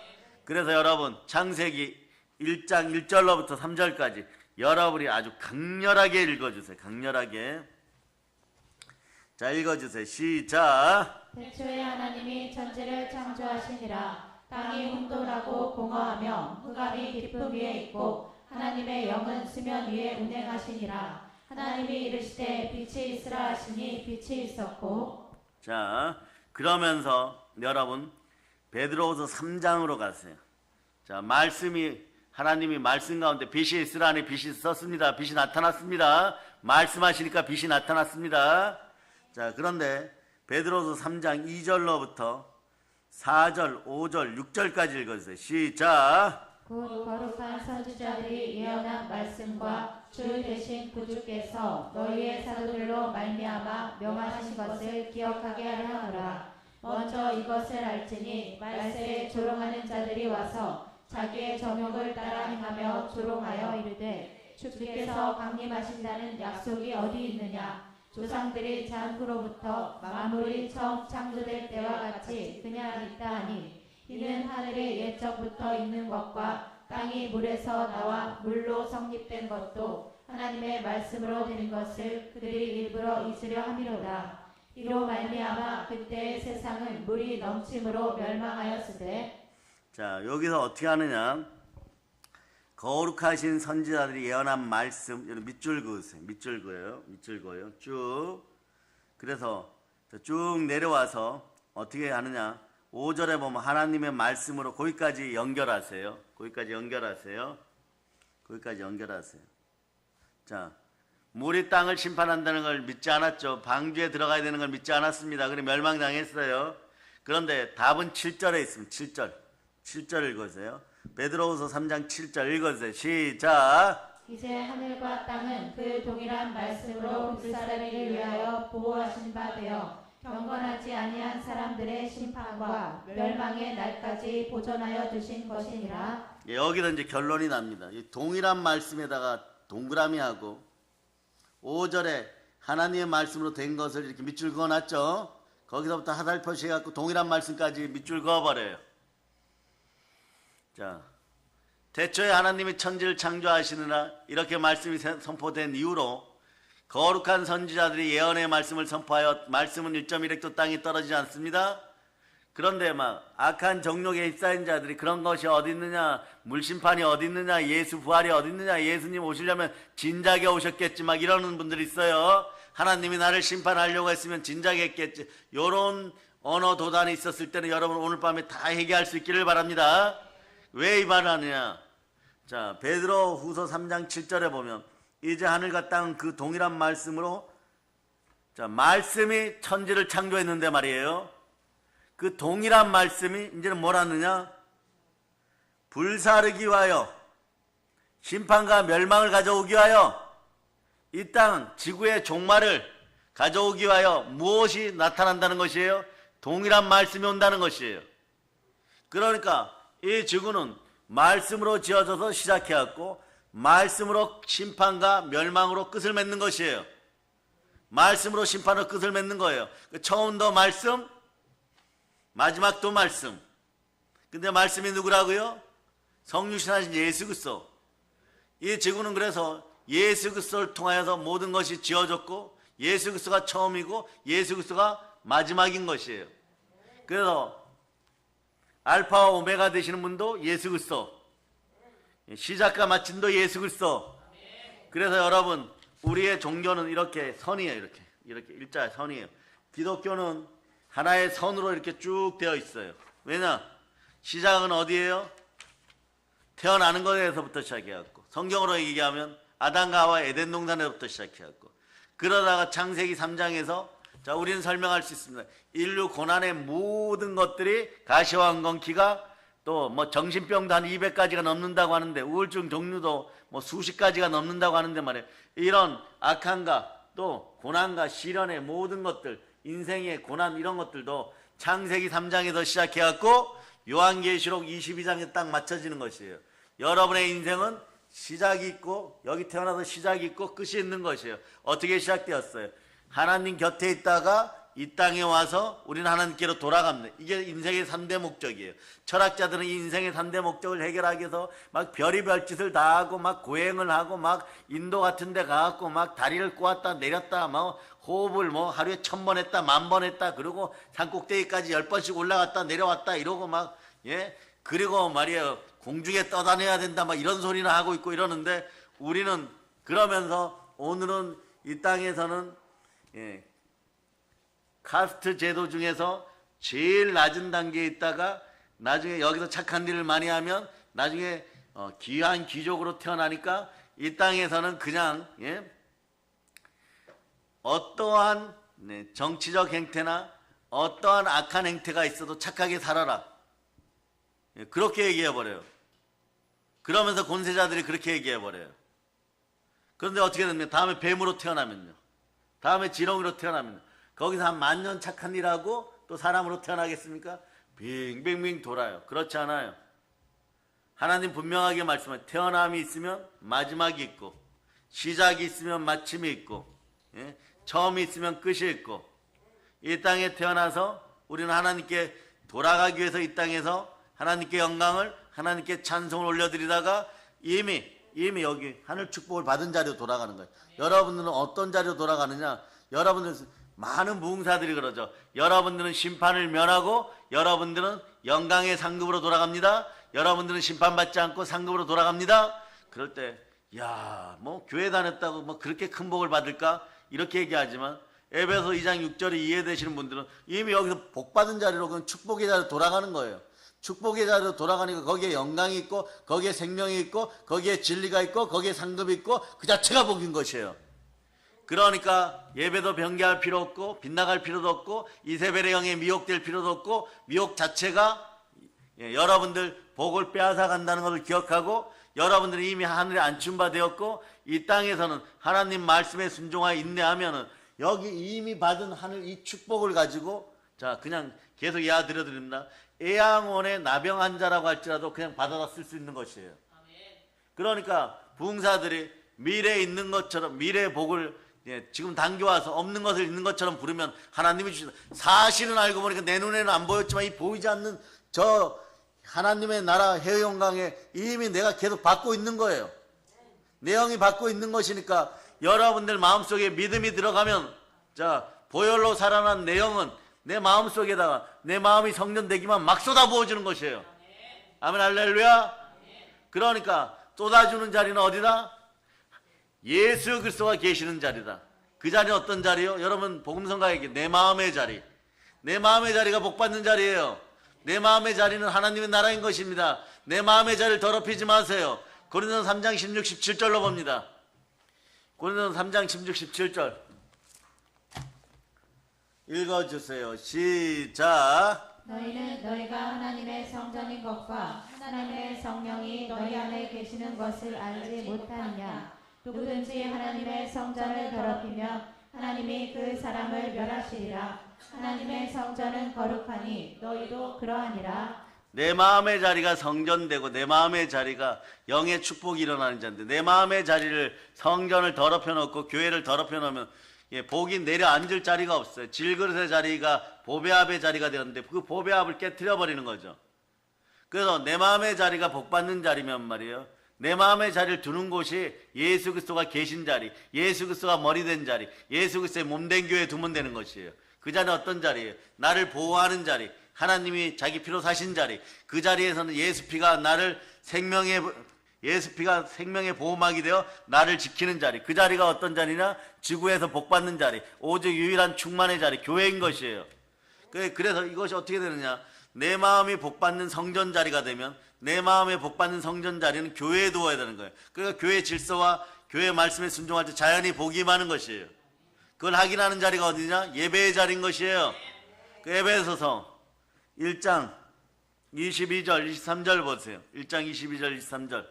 그래서 여러분 창세기 1장 1절로부터 3절까지 여러분이 아주 강렬하게 읽어주세요. 강렬하게. 자 읽어주세요. 시작. 태초에 하나님이 천지를 창조하시니라. 땅이 혼돈하고 공허하며 흑암이 깊음 위에 있고 하나님의 영은 수면 위에 운행하시니라. 하나님이 이르시되 빛이 있으라 하시니 빛이 있었고. 자 그러면서 여러분 베드로후서 3장으로 가세요. 자 하나님이 말씀 가운데 빛이 있으라니 빛이 있었습니다. 빛이 나타났습니다. 말씀하시니까 빛이 나타났습니다. 자 그런데 베드로후서 3장 2절로부터 4절, 5절, 6절까지 읽어주세요. 시작. 곧 거룩한 선지자들이 예언한 말씀과 주 되신 구주께서 너희의 사도들로 말미암아 명하신 것을 기억하게 하려노라. 먼저 이것을 알지니 말세에 조롱하는 자들이 와서 자기의 정욕을 따라 행하며 조롱하여 이르되 주께서 강림하신다는 약속이 어디 있느냐. 조상들이 장후로부터 만물이 처음 창조될 때와 같이 그냥 있다 하니 이는 하늘에 옛적부터 있는 것과 땅이 물에서 나와 물로 성립된 것도 하나님의 말씀으로 된 것을 그들이 일부러 잊으려 함이로다. 이로 말미암아 그때의 세상은 물이 넘침으로 멸망하였으되. 자 여기서 어떻게 하느냐. 거룩하신 선지자들이 예언한 말씀, 밑줄 그으세요. 밑줄 그어요. 쭉. 그래서 쭉 내려와서 어떻게 하느냐. 5절에 보면 하나님의 말씀으로 거기까지 연결하세요. 거기까지 연결하세요. 자, 물이 땅을 심판한다는 걸 믿지 않았죠. 방주에 들어가야 되는 걸 믿지 않았습니다. 그래 멸망당했어요. 그런데 답은 7절에 있습니다. 7절 읽으세요. 베드로후서 3장 7절 읽어주세요. 시작. 이제 하늘과 땅은 그 동일한 말씀으로 불사르기를 위하여 보호하신 바 되어 경건하지 아니한 사람들의 심판과 멸망의 날까지 보존하여 두신 것이니라. 여기서 이제 결론이 납니다. 이 동일한 말씀에다가 동그라미하고 5절에 하나님의 말씀으로 된 것을 이렇게 밑줄 그어놨죠. 거기서부터 하살표시 해갖고 동일한 말씀까지 밑줄 그어버려요. 자, 태초에 하나님이 천지를 창조하시느라 이렇게 말씀이 선포된 이후로 거룩한 선지자들이 예언의 말씀을 선포하여 말씀은 1.1획도 땅에 떨어지지 않습니다. 그런데 막 악한 정욕에 휩싸인 자들이 그런 것이 어디 있느냐, 물심판이 어디 있느냐, 예수 부활이 어디 있느냐, 예수님 오시려면 진작에 오셨겠지 막 이러는 분들이 있어요. 하나님이 나를 심판하려고 했으면 진작에 했겠지. 요런 언어 도단이 있었을 때는 여러분 오늘 밤에 다 해결할 수 있기를 바랍니다. 왜 이 말을 하느냐. 자, 베드로후서 3장 7절에 보면 이제 하늘과 땅은 그 동일한 말씀으로, 자, 말씀이 천지를 창조했는데 말이에요. 그 동일한 말씀이 이제는 뭘 하느냐? 불사르기 위하여, 심판과 멸망을 가져오기 위하여, 이 땅 지구의 종말을 가져오기 위하여 무엇이 나타난다는 것이에요? 동일한 말씀이 온다는 것이에요. 그러니까 이 지구는 말씀으로 지어져서 시작해왔고 말씀으로 심판과 멸망으로 끝을 맺는 것이에요. 말씀으로 심판으로 끝을 맺는 거예요. 처음도 말씀, 마지막도 말씀. 근데 말씀이 누구라고요? 성육신하신 예수 그리스도. 이 지구는 그래서 예수 그리스도를 통하여서 모든 것이 지어졌고 예수 그리스도가 처음이고 예수 그리스도가 마지막인 것이에요. 그래서 알파와 오메가 되시는 분도 예수 그리스도, 시작과 마침도 예수 그리스도. 그래서 여러분 우리의 종교는 이렇게 선이에요. 이렇게 일자 선이에요. 기독교는 하나의 선으로 이렇게 쭉 되어 있어요. 왜냐? 시작은 어디예요? 태어나는 것에서부터 시작해갖고, 성경으로 얘기하면 아담과 하와 에덴 동산에서부터 시작해갖고, 그러다가 창세기 3장에서 자, 우리는 설명할 수 있습니다. 인류 고난의 모든 것들이 가시화한건키가 또 뭐 정신병도 한 200가지가 넘는다고 하는데, 우울증 종류도 뭐 수십 가지가 넘는다고 하는데 말이에요. 이런 악한가 또 고난과 시련의 모든 것들, 인생의 고난 이런 것들도 창세기 3장에서 시작해갖고 요한계시록 22장에 딱 맞춰지는 것이에요. 여러분의 인생은 시작이 있고, 여기 태어나서 시작이 있고 끝이 있는 것이에요. 어떻게 시작되었어요? 하나님 곁에 있다가 이 땅에 와서 우리는 하나님께로 돌아갑니다. 이게 인생의 3대 목적이에요. 철학자들은 이 인생의 3대 목적을 해결하기 위해서 막 별의별 짓을 다 하고 막 고행을 하고 막 인도 같은 데 가갖고 막 다리를 꼬았다 내렸다 뭐 호흡을 뭐 하루에 1000번 했다 10,000번 했다, 그리고 산꼭대기까지 10번씩 올라갔다 내려왔다 이러고 막, 예, 그리고 말이에요 공중에 떠다녀야 된다 막 이런 소리나 하고 있고 이러는데, 우리는 그러면서 오늘은 이 땅에서는, 예, 카스트 제도 중에서 제일 낮은 단계에 있다가 나중에 여기서 착한 일을 많이 하면 나중에 귀한 귀족으로 태어나니까 이 땅에서는 그냥, 예, 어떠한, 네, 정치적 행태나 어떠한 악한 행태가 있어도 착하게 살아라, 예, 그렇게 얘기해버려요. 그러면서 권세자들이 그렇게 얘기해버려요. 그런데 어떻게 됩니까? 다음에 뱀으로 태어나면요, 다음에 지렁이로 태어나면요, 거기서 한 10,000년 착한 일하고 또 사람으로 태어나겠습니까? 빙빙빙 돌아요. 그렇지 않아요. 하나님 분명하게 말씀하세요. 태어남이 있으면 마지막이 있고, 시작이 있으면 마침이 있고, 예? 처음이 있으면 끝이 있고, 이 땅에 태어나서 우리는 하나님께 돌아가기 위해서 이 땅에서 하나님께 영광을, 하나님께 찬송을 올려드리다가 이미 여기 하늘 축복을 받은 자리로 돌아가는 거예요. 여러분들은 어떤 자리로 돌아가느냐? 여러분들은 많은 무응사들이 그러죠. 여러분들은 심판을 면하고 여러분들은 영광의 상급으로 돌아갑니다. 여러분들은 심판받지 않고 상급으로 돌아갑니다. 그럴 때, 야, 뭐 교회 다녔다고 뭐 그렇게 큰 복을 받을까? 이렇게 얘기하지만 에베소 2장 6절에 이해되시는 분들은 이미 여기서 복 받은 자리로, 그건 축복의 자리로 돌아가는 거예요. 축복의 자리로 돌아가니까 거기에 영광이 있고, 거기에 생명이 있고, 거기에 진리가 있고, 거기에 상급이 있고, 그 자체가 복인 것이에요. 그러니까 예배도 변개할 필요 없고, 빗나갈 필요도 없고, 이세벨의 영에 미혹될 필요도 없고, 미혹 자체가, 예, 여러분들 복을 빼앗아 간다는 것을 기억하고, 여러분들이 이미 하늘에 안춘바 되었고, 이 땅에서는 하나님 말씀에 순종하여 인내하면은 여기 이미 받은 하늘 이 축복을 가지고, 자, 그냥 계속 예화 드려드립니다. 애양원의 나병 환자라고 할지라도 그냥 받아다 쓸 수 있는 것이에요. 그러니까 부흥사들이 미래에 있는 것처럼, 미래의 복을, 예, 지금 당겨와서 없는 것을 있는 것처럼 부르면 하나님이 주신다. 사실은 알고 보니까 내 눈에는 안 보였지만 이 보이지 않는 저 하나님의 나라 해영광에 이미 내가 계속 받고 있는 거예요. 내 영이 받고 있는 것이니까 여러분들 마음속에 믿음이 들어가면, 자, 보혈로 살아난 내 영은 내 마음속에다가 내 마음이 성전되기만 막 쏟아 부어주는 것이에요. 아멘, 할렐루야. 그러니까 쏟아주는 자리는 어디다? 예수 그리스도가 계시는 자리다. 그 자리는 어떤 자리요? 여러분 복음성가에게 내 마음의 자리, 내 마음의 자리가 복받는 자리예요. 내 마음의 자리는 하나님의 나라인 것입니다. 내 마음의 자리를 더럽히지 마세요. 고린도서 3장 16, 17절로 봅니다. 고린도서 3장 16, 17절 읽어주세요. 시작. 너희는 너희가 하나님의 성전인 것과 하나님의 성령이 너희 안에 계시는 것을 알지 못하느냐? 누구든지 하나님의 성전을 더럽히면 하나님이 그 사람을 멸하시리라. 하나님의 성전은 거룩하니 너희도 그러하니라. 내 마음의 자리가 성전되고 내 마음의 자리가 영의 축복이 일어나는 자인데, 내 마음의 자리를, 성전을 더럽혀 놓고 교회를 더럽혀 놓으면, 예, 복이 내려앉을 자리가 없어요. 질그릇의 자리가 보배압의 자리가 되었는데 그 보배압을 깨트려 버리는 거죠. 그래서 내 마음의 자리가 복받는 자리면 말이에요, 내 마음의 자리를 두는 곳이 예수 그리스도가 계신 자리, 예수 그리스도가 머리 된 자리, 예수 그리스도의 몸된 교회에 두면 되는 것이에요. 그 자리는 어떤 자리예요? 나를 보호하는 자리, 하나님이 자기 피로 사신 자리. 그 자리에서는 예수 피가 나를 생명의 예수 피가 생명의 보호막이 되어 나를 지키는 자리. 그 자리가 어떤 자리냐? 지구에서 복받는 자리. 오직 유일한 충만의 자리. 교회인 것이에요. 그래서 이것이 어떻게 되느냐? 내 마음이 복받는 성전 자리가 되면 내 마음에 복받는 성전 자리는 교회에 두어야 되는 거예요. 그러니까 교회 질서와 교회 말씀에 순종할 때 자연히 복이 임하는 것이에요. 그걸 확인하는 자리가 어디냐? 예배의 자리인 것이에요. 그 에베소서 1장 22절 23절 보세요. 1장 22절 23절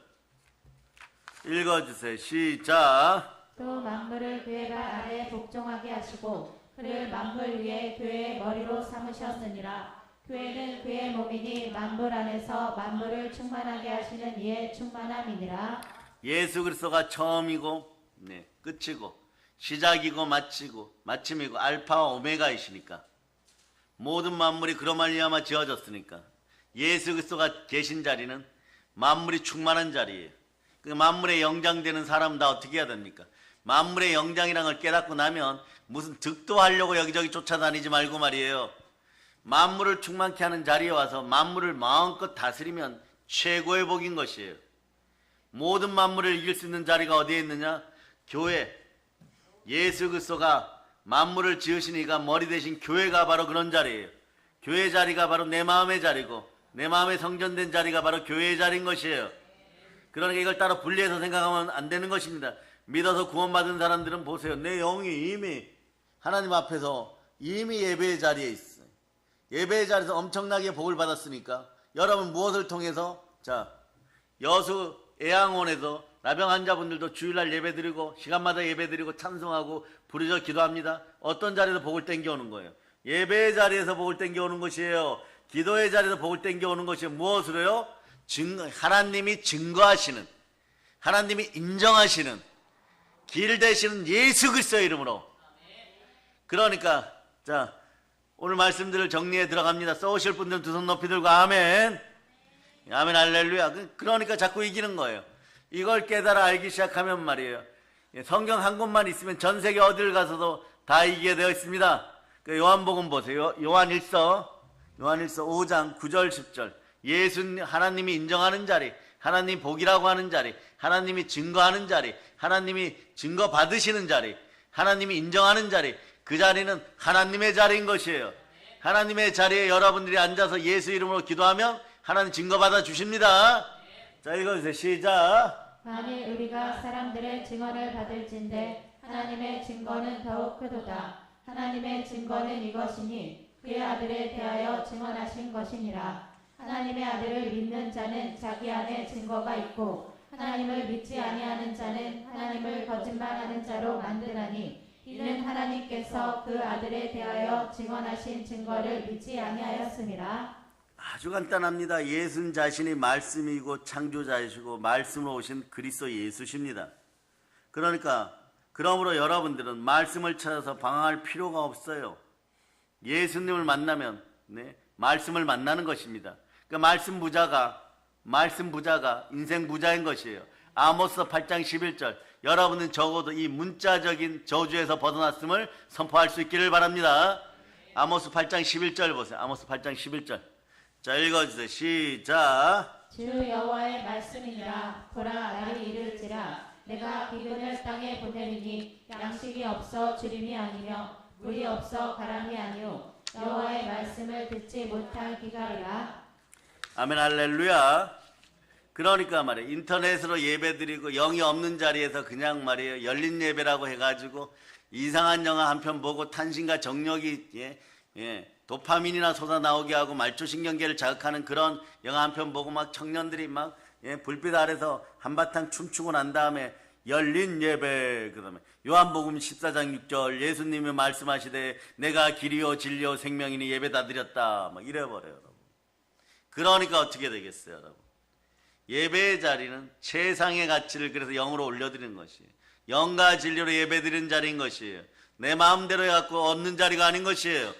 읽어주세요. 시작. 또 만물을 그의 발 아래 복종하게 하시고 그를 만물 위에 교회의 머리로 삼으셨느니라. 교회는 그의 몸이니 만물 안에서 만물을 충만하게 하시는 이의 충만함이니라. 예수 그리스도가 처음이고 끝이고 시작이고 마침이고 알파와 오메가이시니까 모든 만물이 그로 말미암아 지어졌으니까 예수 그리스도가 계신 자리는 만물이 충만한 자리예요. 그 만물의 영장되는 사람 다 어떻게 해야 됩니까? 만물의 영장이라는 걸 깨닫고 나면 무슨 득도하려고 여기저기 쫓아다니지 말고 말이에요. 만물을 충만케 하는 자리에 와서 만물을 마음껏 다스리면 최고의 복인 것이에요. 모든 만물을 이길 수 있는 자리가 어디에 있느냐? 교회. 예수 그리스도가 만물을 지으시니까 머리 대신 교회가 바로 그런 자리예요. 교회 자리가 바로 내 마음의 자리고 내 마음에 성전된 자리가 바로 교회의 자리인 것이에요. 그러니까 이걸 따로 분리해서 생각하면 안 되는 것입니다. 믿어서 구원받은 사람들은 보세요. 내 영이 이미 하나님 앞에서 이미 예배의 자리에 있어요. 예배의 자리에서 엄청나게 복을 받았으니까 여러분 무엇을 통해서 여수 애양원에서 나병 환자분들도 주일날 예배드리고 시간마다 예배드리고 찬송하고 부르짖어 기도합니다. 어떤 자리에서 복을 땡겨오는 거예요? 예배의 자리에서 복을 땡겨오는 것이에요. 기도의 자리에서 복을 땡겨오는 것이에요. 무엇으로요? 하나님이 증거하시는, 하나님이 인정하시는 길 되시는 예수 그리스도의 이름으로. 그러니까 오늘 말씀들을 정리해 들어갑니다. 써오실 분들은 두 손 높이 들고 아멘. 아멘 할렐루야. 그러니까 자꾸 이기는 거예요. 이걸 깨달아 알기 시작하면 말이에요. 성경 한 권만 있으면 전 세계 어딜 가서도 다 이기게 되어 있습니다. 요한복음 보세요. 요한일서 5장 9절 10절. 예수님 하나님이 인정하는 자리, 하나님 복이라고 하는 자리, 하나님이 증거하는 자리, 하나님이 증거 받으시는 자리, 하나님이 인정하는 자리, 그 자리는 하나님의 자리인 것이에요. 하나님의 자리에 여러분들이 앉아서 예수 이름으로 기도하면 하나님 증거 받아 주십니다. 자, 읽어주세요. 시작. 만일 우리가 사람들의 증언을 받을진대 하나님의 증거는 더욱 크도다. 하나님의 증거는 이것이니 그의 아들에 대하여 증언하신 것이니라. 하나님의 아들을 믿는 자는 자기 안에 증거가 있고 하나님을 믿지 아니하는 자는 하나님을 거짓말하는 자로 만드나니 이는 하나님께서 그 아들에 대하여 증언하신 증거를 믿지 아니하였음이라. 아주 간단합니다. 예수는 자신이 말씀이고 창조자이시고 말씀으로 오신 그리스도 예수십니다. 그러므로 여러분들은 말씀을 찾아서 방황할 필요가 없어요. 예수님을 만나면 말씀을 만나는 것입니다. 말씀 부자가 인생 부자인 것이에요. 아모스 8장 11절. 여러분은 적어도 이 문자적인 저주에서 벗어났음을 선포할 수 있기를 바랍니다. 아모스 8장 11절 보세요. 아모스 8장 11절. 자, 읽어주세요. 시작. 주 여호와의 말씀이니라. 보라, 날이 이를지라. 내가 기근을 땅에 보내리니 양식이 없어 주림이 아니며 물이 없어 가람이 아니오. 여호와의 말씀을 듣지 못할 기갈이라. 아멘 할렐루야. 그러니까 말이에요. 인터넷으로 예배드리고 영이 없는 자리에서 그냥 말이에요. 열린 예배라고 해가지고 이상한 영화 한 편 보고 탄신과 정력이 도파민이나 솟아나오게 하고 말초신경계를 자극하는 그런 영화 한 편 보고 막 청년들이 막 불빛 아래서 한바탕 춤추고 난 다음에 열린 예배, 그다음에 요한복음 14장 6절 예수님이 말씀하시되 내가 길이요 진리요 생명이니 예배다 드렸다 막 이래버려요. 여러분. 그러니까 어떻게 되겠어요, 여러분? 예배의 자리는 최상의 가치를 그래서 영으로 올려드리는 것이에요. 영과 진리로 예배드리는 자리인 것이에요. 내 마음대로 해갖고 얻는 자리가 아닌 것이에요.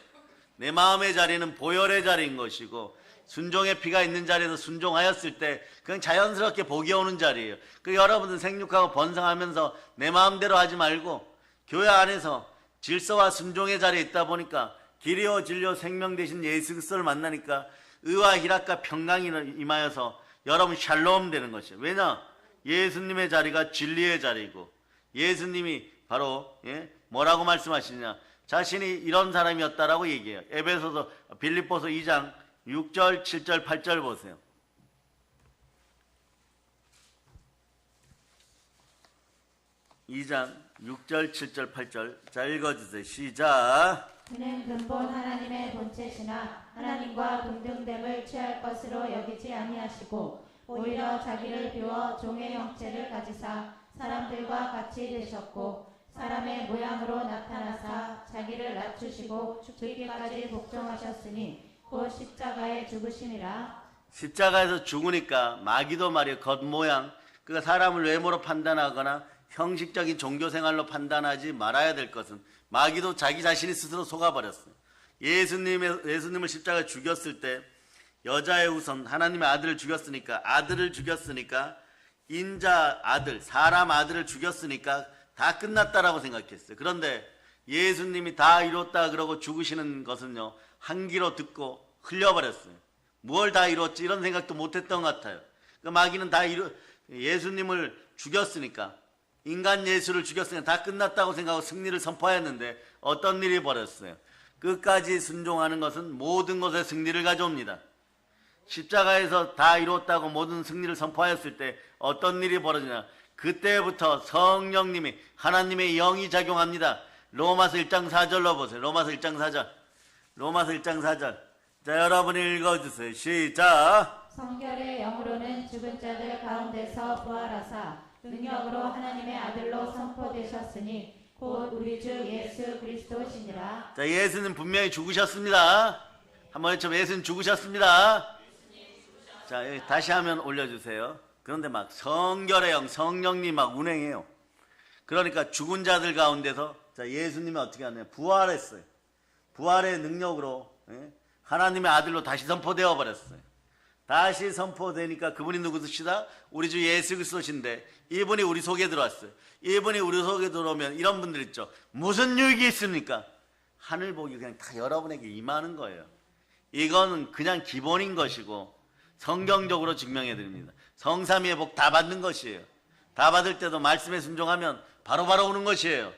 내 마음의 자리는 보혈의 자리인 것이고 순종의 피가 있는 자리에서 순종하였을 때 그냥 자연스럽게 복이 오는 자리예요. 여러분은 생육하고 번성하면서 내 마음대로 하지 말고 교회 안에서 질서와 순종의 자리에 있다 보니까 길이요 진리요 생명 되신 예수 그리스도를 만나니까 의와 희락과 평강이 임하여서 여러분 샬롬 되는 것이에요. 왜냐? 예수님의 자리가 진리의 자리고 예수님이 바로 뭐라고 말씀하시느냐, 자신이 이런 사람이었다라고 얘기해요. 에베소서 빌립보서 2장 6절 7절 8절 보세요. 2장 6절 7절 8절 자 읽어주세요. 시작. 그는 근본 하나님의 본체시나 하나님과 동등됨을 취할 것으로 여기지 아니하시고 오히려 자기를 비워 종의 형체를 가지사 사람들과 같이 되셨고 사람의 모양으로 나타나사 자기를 낮추시고 죽기까지 복종하셨으니 곧 십자가에 죽으심이라. 십자가에서 죽으니까 마귀도 말이에요. 겉모양, 그러니까 사람을 외모로 판단하거나 형식적인 종교생활로 판단하지 말아야 될 것은 마귀도 자기 자신이 스스로 속아버렸어요. 예수님을 십자가에 죽였을 때 여자의 후손 하나님의 아들을 죽였으니까 인자 아들 사람 아들을 죽였으니까 다 끝났다라고 생각했어요. 그런데 예수님이 다 이뤘다 그러고 죽으시는 것은요, 한 귀로 듣고 흘려버렸어요. 무얼 다 이뤘지 이런 생각도 못했던 것 같아요. 그러니까 마귀는 예수님을 죽였으니까, 인간 예수를 죽였으니까 다 끝났다고 생각하고 승리를 선포했는데 어떤 일이 벌어졌어요? 끝까지 순종하는 것은 모든 것에 승리를 가져옵니다. 십자가에서 다 이뤘다고 모든 승리를 선포하였을 때 어떤 일이 벌어지냐? 그때부터 성령님이, 하나님의 영이 작용합니다. 로마서 1장 4절로 보세요. 로마서 1장 4절. 자, 여러분이 읽어주세요. 시작. 성결의 영으로는 죽은 자들 가운데서 부활하사 능력으로 하나님의 아들로 선포되셨으니 곧 우리 주 예수 그리스도시니라. 자, 예수는 분명히 죽으셨습니다. 한번 외쳐, 예수는 죽으셨습니다. 자, 여기 다시 하면 올려주세요. 그런데 막 성결의 영, 성령님 막 운행해요. 그러니까 죽은 자들 가운데서 자, 예수님이 어떻게 하냐? 부활했어요. 부활의 능력으로 하나님의 아들로 다시 선포되어 버렸어요. 다시 선포되니까 그분이 누구시다? 우리 주 예수 그리스도신데 이분이 우리 속에 들어왔어요. 이분이 우리 속에 들어오면 이런 분들 있죠. 무슨 유익이 있습니까? 하늘 복이 그냥 다 여러분에게 임하는 거예요. 이거는 그냥 기본인 것이고 성경적으로 증명해 드립니다. 성삼위의 복 다 받는 것이에요. 다 받을 때도 말씀에 순종하면 바로바로 오는 것이에요.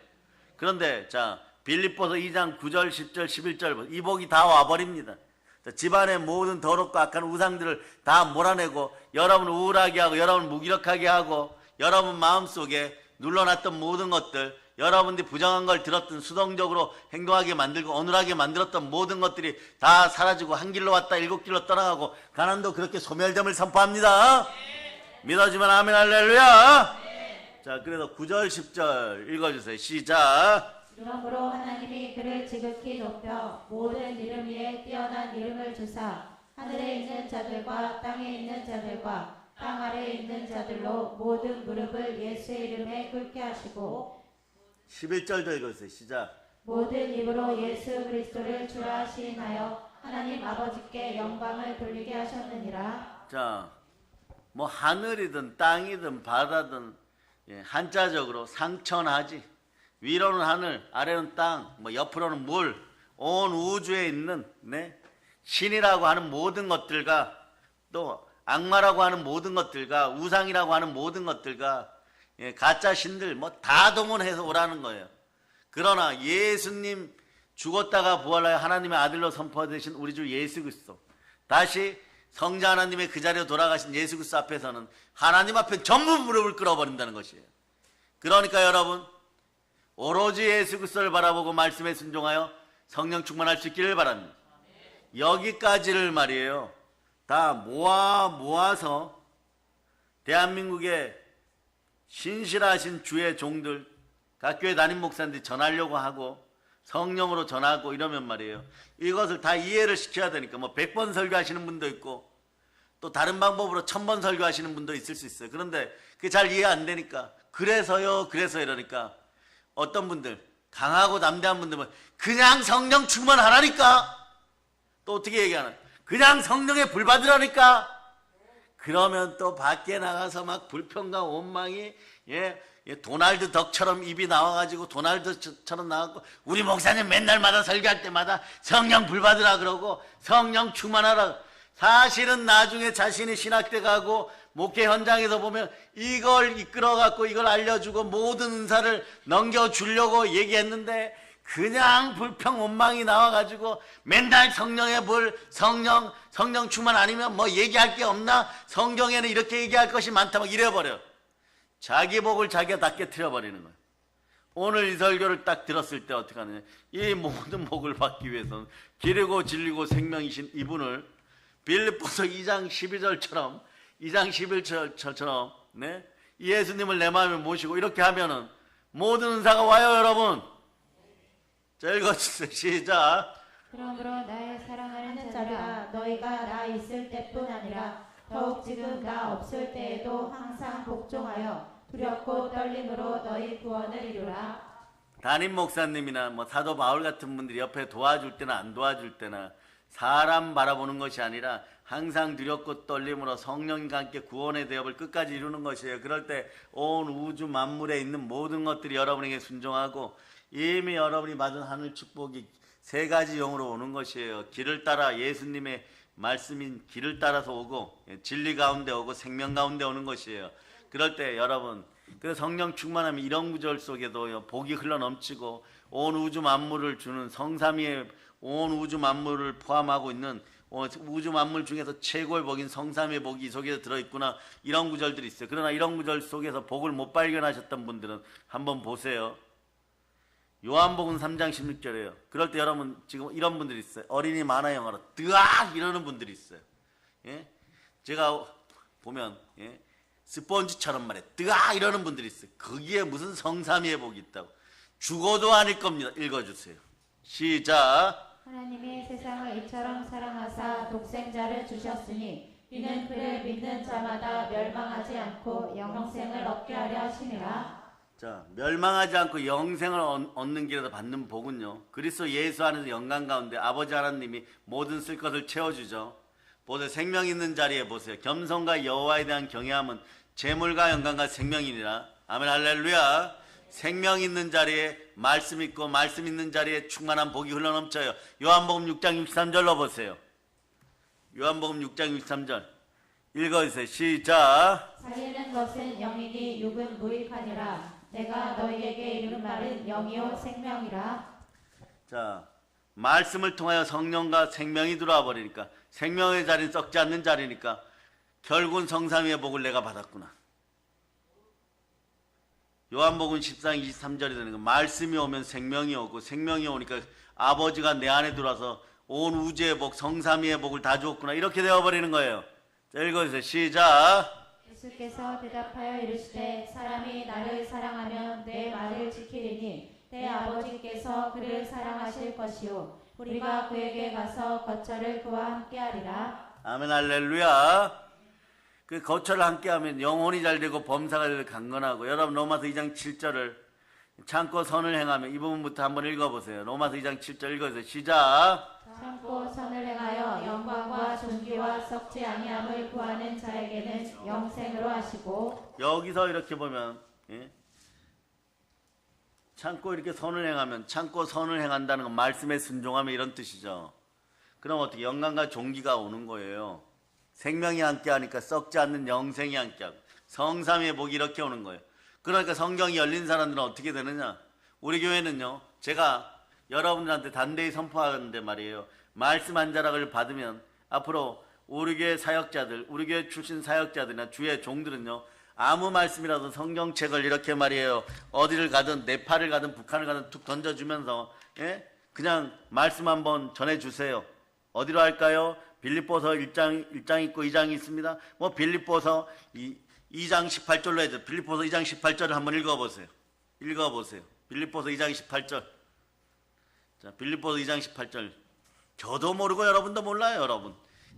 그런데 자, 빌립보서 2장 9절 10절 11절 이 복이 다 와버립니다. 집안의 모든 더럽고 악한 우상들을 다 몰아내고 여러분을 우울하게 하고 여러분을 무기력하게 하고 여러분 마음속에 눌러놨던 모든 것들, 여러분들이 부정한 걸 들었던, 수동적으로 행동하게 만들고 어눌하게 만들었던 모든 것들이 다 사라지고 한 길로 왔다 일곱 길로 떠나가고 가난도 그렇게 소멸됨을 선포합니다. 믿어주면 아멘 할렐루야. 자, 그래서 9절 10절 읽어주세요. 시작. 그러므로 하나님이 그를 지극히 높여 모든 이름 위에 뛰어난 이름을 주사 하늘에 있는 자들과 땅에 있는 자들과 땅 아래에 있는 자들로 모든 무릎을 예수의 이름에 꿇게 하시고 11절도 읽어주세요. 시작. 모든 입으로 예수 그리스도를 주라 시인하여 하나님 아버지께 영광을 돌리게 하셨느니라. 자, 뭐 하늘이든 땅이든 바다든 한자적으로 상천하지. 위로는 하늘, 아래는 땅, 뭐 옆으로는 물, 온 우주에 있는 신이라고 하는 모든 것들과 또 악마라고 하는 모든 것들과 우상이라고 하는 모든 것들과 가짜 신들 뭐 다 동원해서 오라는 거예요. 그러나 예수님 죽었다가 부활하여 하나님의 아들로 선포되신 우리 주 예수 그리스도, 다시 성자 하나님의 그 자리로 돌아가신 예수 그리스도 앞에서는 하나님 앞에 전부 무릎을 꿇어버린다는 것이에요. 그러니까 여러분, 오로지 예수 그리스도를 바라보고 말씀에 순종하여 성령 충만할 수 있기를 바랍니다. 여기까지를 말이에요. 다 모아서 대한민국의 신실하신 주의 종들, 각 교회 담임 목사님들이 전하려고 하고 성령으로 전하고 이러면 말이에요. 이것을 다 이해를 시켜야 되니까 뭐 100번 설교하시는 분도 있고 또 다른 방법으로 1000번 설교하시는 분도 있을 수 있어요. 그런데 그게 잘 이해 안 되니까 그래서 이러니까 어떤 분들, 강하고 담대한 분들은 그냥 성령 충만하라니까, 또 어떻게 얘기하나, 그냥 성령에 불 받으라니까. 그러면 또 밖에 나가서 막 불평과 원망이 도날드 덕처럼 입이 나와가지고 도날드처럼 나와고 우리 목사님 맨날마다 설교할 때마다 성령 불 받으라 그러고 성령 충만하라. 사실은 나중에 자신이 신학대 가고 목회 현장에서 보면 이걸 이끌어갖고 이걸 알려주고 모든 은사를 넘겨주려고 얘기했는데 그냥 불평 원망이 나와가지고 맨날 성령의 불, 성령 충만 아니면 뭐 얘기할 게 없나? 성경에는 이렇게 얘기할 것이 많다 막 이래버려. 자기 복을 자기가 다 깨트려버리는 거예요. 오늘 이 설교를 딱 들었을 때 어떻게 하느냐, 이 모든 복을 받기 위해서는 길이고 진리고 생명이신 이분을 빌립보서 2장 12절처럼 네? 예수님을 내 마음에 모시고 이렇게 하면은 모든 은사가 와요. 여러분 자 읽어주세요. 시작. 그러므로 나의 사랑하는 자들아, 너희가 나 있을 때뿐 아니라 더욱 지금 나 없을 때에도 항상 복종하여 두렵고 떨림으로 너희 구원을 이루라. 담임 목사님이나 뭐 사도 바울 같은 분들이 옆에 도와줄 때나 안 도와줄 때나 사람 바라보는 것이 아니라 항상 두렵고 떨림으로 성령과 함께 구원의 대업을 끝까지 이루는 것이에요. 그럴 때 온 우주 만물에 있는 모든 것들이 여러분에게 순종하고 이미 여러분이 받은 하늘 축복이 세 가지 영으로 오는 것이에요. 길을 따라 예수님의 말씀인 길을 따라서 오고 진리 가운데 오고 생명 가운데 오는 것이에요. 그럴 때 여러분 그 성령 충만하면 이런 구절 속에도 복이 흘러넘치고 온 우주 만물을 주는 성삼위의 온 우주 만물을 포함하고 있는 우주 만물 중에서 최고의 복인 성삼위의 복이 이 속에 들어있구나, 이런 구절들이 있어요. 그러나 이런 구절 속에서 복을 못 발견하셨던 분들은 한번 보세요. 요한복음 3장 16절이에요. 그럴 때 여러분 지금 이런 분들이 있어요. 어린이 만화 영화로 뜨악 이러는 분들이 있어요. 예? 제가 보면 스펀지처럼 말해 뜨악 이러는 분들이 있어요. 거기에 무슨 성삼위의 복이 있다고. 죽어도 아닐 겁니다. 읽어주세요. 시작. 하나님이 세상을 이처럼 사랑하사 독생자를 주셨으니 이는 그를 믿는 자마다 멸망하지 않고 영생을 얻게 하려 하심이라. 자, 멸망하지 않고 영생을 얻는 길에서 받는 복은요, 그리스도 예수 안에서 영광 가운데 아버지 하나님이 모든 쓸 것을 채워주죠. 보세요. 생명 있는 자리에 보세요. 겸손과 여호와에 대한 경외함은 재물과 영광과 생명이니라. 아멘 할렐루야. 생명 있는 자리에 말씀 있고 말씀 있는 자리에 충만한 복이 흘러넘쳐요. 요한복음 6장 63절로 보세요. 요한복음 6장 63절 읽어주세요. 시작. 살리는 것은 영이니 육은 무익하니라. 내가 너희에게 이르는 말은 영이요 생명이라. 자, 말씀을 통하여 성령과 생명이 들어와 버리니까 생명의 자리는 썩지 않는 자리니까 결국은 성삼위의 복을 내가 받았구나. 요한복음 14장 23절이 되는 거, 말씀이 오면 생명이 오고 생명이 오니까 아버지가 내 안에 들어와서 온 우주의 복, 성삼위의 복을 다 주었구나, 이렇게 되어버리는 거예요. 자, 읽어주세요. 시작. 예수께서 대답하여 이르시되 사람이 나를 사랑하면 내 말을 지키리니 내 아버지께서 그를 사랑하실 것이요 우리가 그에게 가서 거처를 그와 함께하리라. 아멘 할렐루야. 그 거처를 함께하면 영혼이 잘 되고 범사가 될 강건하고. 여러분 로마서 2장 7절을 참고 선을 행하면, 이 부분부터 한번 읽어보세요. 로마서 2장 7절 읽어주세요. 시작. 참고 선을 행하여 영광과 존귀와 썩지 아니함을 구하는 자에게는 영생으로 하시고. 여기서 이렇게 보면 참고 이렇게 선을 행하면, 참고 선을 행한다는 건 말씀에 순종하면 이런 뜻이죠. 그럼 어떻게 영광과 존귀가 오는 거예요. 생명이 함께하니까 썩지 않는 영생이 함께하고 성삼위의 복이 이렇게 오는 거예요. 그러니까 성경이 열린 사람들은 어떻게 되느냐, 우리 교회는요, 제가 여러분들한테 단대히 선포하는데 말이에요, 말씀 한 자락을 받으면 앞으로 우리 교회 사역자들, 우리 교회 출신 사역자들이나 주의 종들은요, 아무 말씀이라도 성경책을 이렇게 말이에요, 어디를 가든 네팔을 가든 북한을 가든 툭 던져주면서 그냥 말씀 한번 전해주세요. 어디로 할까요? 빌립보서 1장 있고 2장이 있습니다. 뭐 빌립보서 2장 18절로 해서 빌립보서 2장 18절을 한번 읽어보세요. 빌립보서 2장 18절. 자, 빌립보서 2장 18절. 저도 모르고 여러분도 몰라요, 여러분.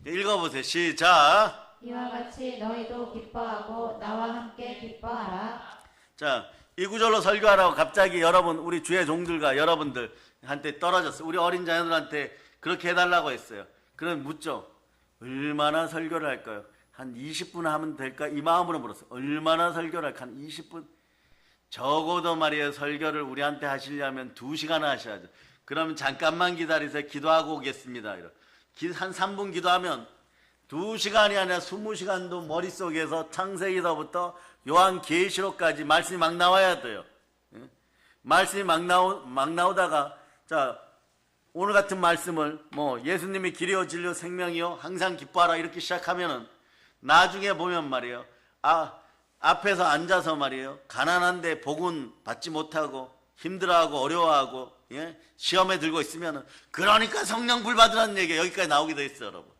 읽어보세요. 시작. 이와 같이 너희도 기뻐하고 나와 함께 기뻐하라. 자, 이 구절로 설교하라고 갑자기 여러분, 우리 주의 종들과 여러분들한테 떨어졌어요. 우리 어린 자녀들한테 그렇게 해달라고 했어요. 그럼 묻죠. 얼마나 설교를 할까요? 한 20분 하면 될까? 이 마음으로 물었어요. 얼마나 설교를 할까? 한 20분? 적어도 말이에요, 설교를 우리한테 하시려면 2시간 하셔야죠. 그러면 잠깐만 기다리세요. 기도하고 오겠습니다. 한 3분 기도하면 2시간이 아니라 20시간도 머릿속에서 창세기서부터 요한계시록까지 말씀이 막 나와야 돼요. 말씀이 막 나오다가 자 오늘 같은 말씀을 뭐 예수님이 길이요 진리요 생명이요 항상 기뻐하라 이렇게 시작하면은 나중에 보면 말이에요. 앞에서 앉아서 말이에요. 가난한데 복은 받지 못하고 힘들어하고 어려워하고 예? 시험에 들고 있으면은 그러니까 성령 불 받으라는 얘기가 여기까지 나오게 돼 있어요, 여러분.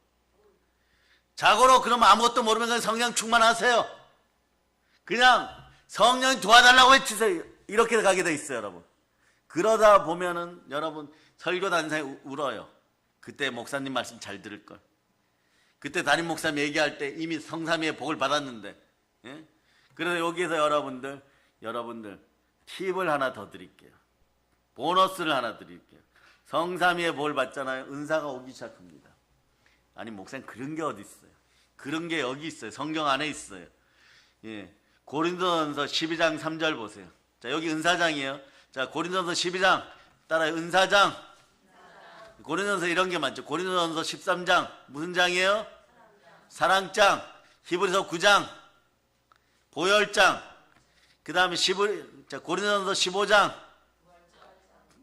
자고로 그러면 아무것도 모르면 그냥 성령 충만하세요. 그냥 성령이 도와달라고 외치세요. 이렇게 가게 돼 있어요, 여러분. 그러다 보면은 여러분 설교 단상에 울어요. 그때 목사님 말씀 잘 들을 걸. 그때 담임 목사님 얘기할 때 이미 성삼위의 복을 받았는데. 예? 그래서 여기에서 여러분들 팁을 하나 더 드릴게요. 보너스를 하나 드릴게요. 성삼위의 복을 받잖아요. 은사가 오기 시작합니다. 아니 목사님 그런 게 어디 있어요? 그런 게 여기 있어요. 성경 안에 있어요. 예. 고린도전서 12장 3절 보세요. 자 여기 은사장이에요. 자 고린도전서 12장 따라요. 은사장. 고린도전서 이런 게 많죠. 고린도전서 13장 무슨 장이에요? 사랑장. 히브리서 9장 보혈장. 그 다음에 고린도전서 15장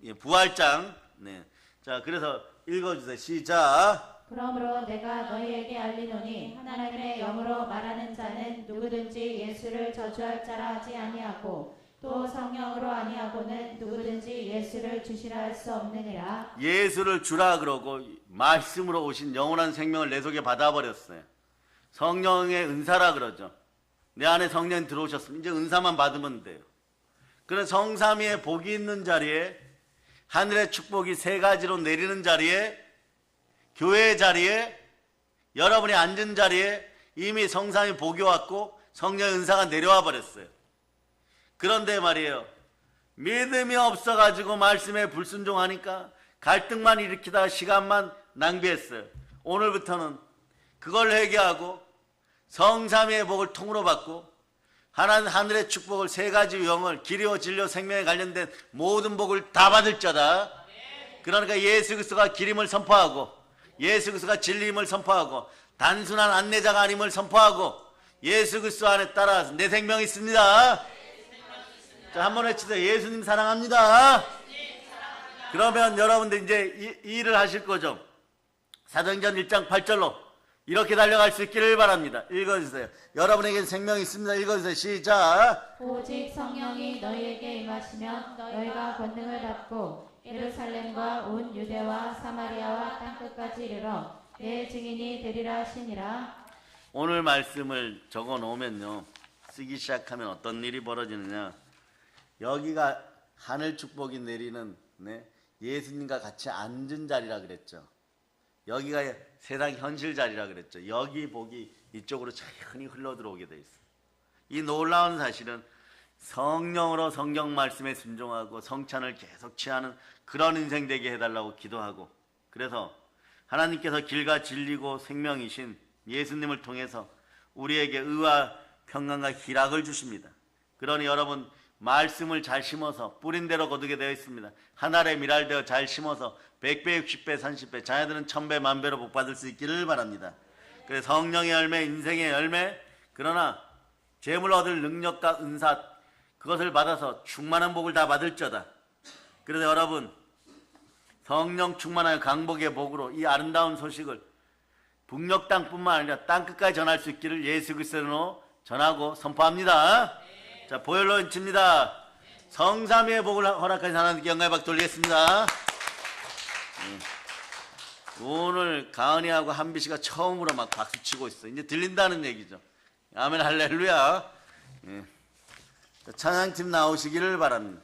예, 부활장. 네. 자 그래서 읽어주세요. 시작. 그러므로 내가 너희에게 알리노니 하나님의 영으로 말하는 자는 누구든지 예수를 저주할 자라 하지 아니하고 또 성령으로 아니하고는 누구든지 예수를 주시라 할 수 없느니라. 예수를 주라 그러고 말씀으로 오신 영원한 생명을 내 속에 받아버렸어요. 성령의 은사라 그러죠. 내 안에 성령이 들어오셨으면 이제 은사만 받으면 돼요. 그런 성삼위의 복이 있는 자리에 하늘의 축복이 세 가지로 내리는 자리에 교회의 자리에 여러분이 앉은 자리에 이미 성삼위 복이 왔고 성령의 은사가 내려와 버렸어요. 그런데 말이에요. 믿음이 없어가지고 말씀에 불순종하니까 갈등만 일으키다가 시간만 낭비했어요. 오늘부터는 그걸 회개하고 성삼위의 복을 통으로 받고 하늘의 축복을 세 가지 영을 길이요 진리요 생명에 관련된 모든 복을 다 받을 자다. 그러니까 예수 그리스도가 길임을 선포하고 예수 그리스도가 진리임을 선포하고 단순한 안내자가 아님을 선포하고 예수 그리스도 안에 따라 내 생명이 있습니다. 자, 한번 외치세요. 예수님 사랑합니다. 그러면 여러분들 이제 이 일을 하실 거죠. 사도행전 1장 8절로 이렇게 달려갈 수 있기를 바랍니다. 읽어주세요. 여러분에겐 생명이 있습니다. 읽어주세요. 시작. 오직 성령이 너희에게 임하시면 너희가 권능을 받고 예루살렘과 온 유대와 사마리아와 땅끝까지 이르러 내 증인이 되리라 하시니라. 오늘 말씀을 적어 놓으면요. 쓰기 시작하면 어떤 일이 벌어지느냐. 여기가 하늘 축복이 내리는 예수님과 같이 앉은 자리라 그랬죠. 여기가 세상 현실 자리라 그랬죠. 여기 복이 이쪽으로 자연히 흘러 들어오게 돼 있어요. 이 놀라운 사실은 성령으로 성경 말씀에 순종하고 성찬을 계속 취하는 그런 인생 되게 해달라고 기도하고, 그래서 하나님께서 길과 진리고 생명이신 예수님을 통해서 우리에게 의와 평강과 희락을 주십니다. 그러니 여러분 말씀을 잘 심어서 뿌린 대로 거두게 되어 있습니다. 한 알에 밀알되어 잘 심어서 100배, 60배, 30배, 자녀들은 1000배, 만배로 복 받을 수 있기를 바랍니다. 그래서 성령의 열매, 인생의 열매, 그러나 재물 얻을 능력과 은사, 그것을 받아서 충만한 복을 다 받을 자다. 그래서 여러분 성령 충만하여 강복의 복으로 이 아름다운 소식을 북녘 땅뿐만 아니라 땅끝까지 전할 수 있기를 예수 그리스도로 전하고 선포합니다. 자, 보혈로 인칩니다. 성삼위의 복을 허락하신 하나님께 영광의 박 돌리겠습니다. 오늘 가은이하고 한비씨가 처음으로 막 박수치고 있어. 이제 들린다는 얘기죠. 아멘 할렐루야. 찬양팀 나오시기를 바랍니다.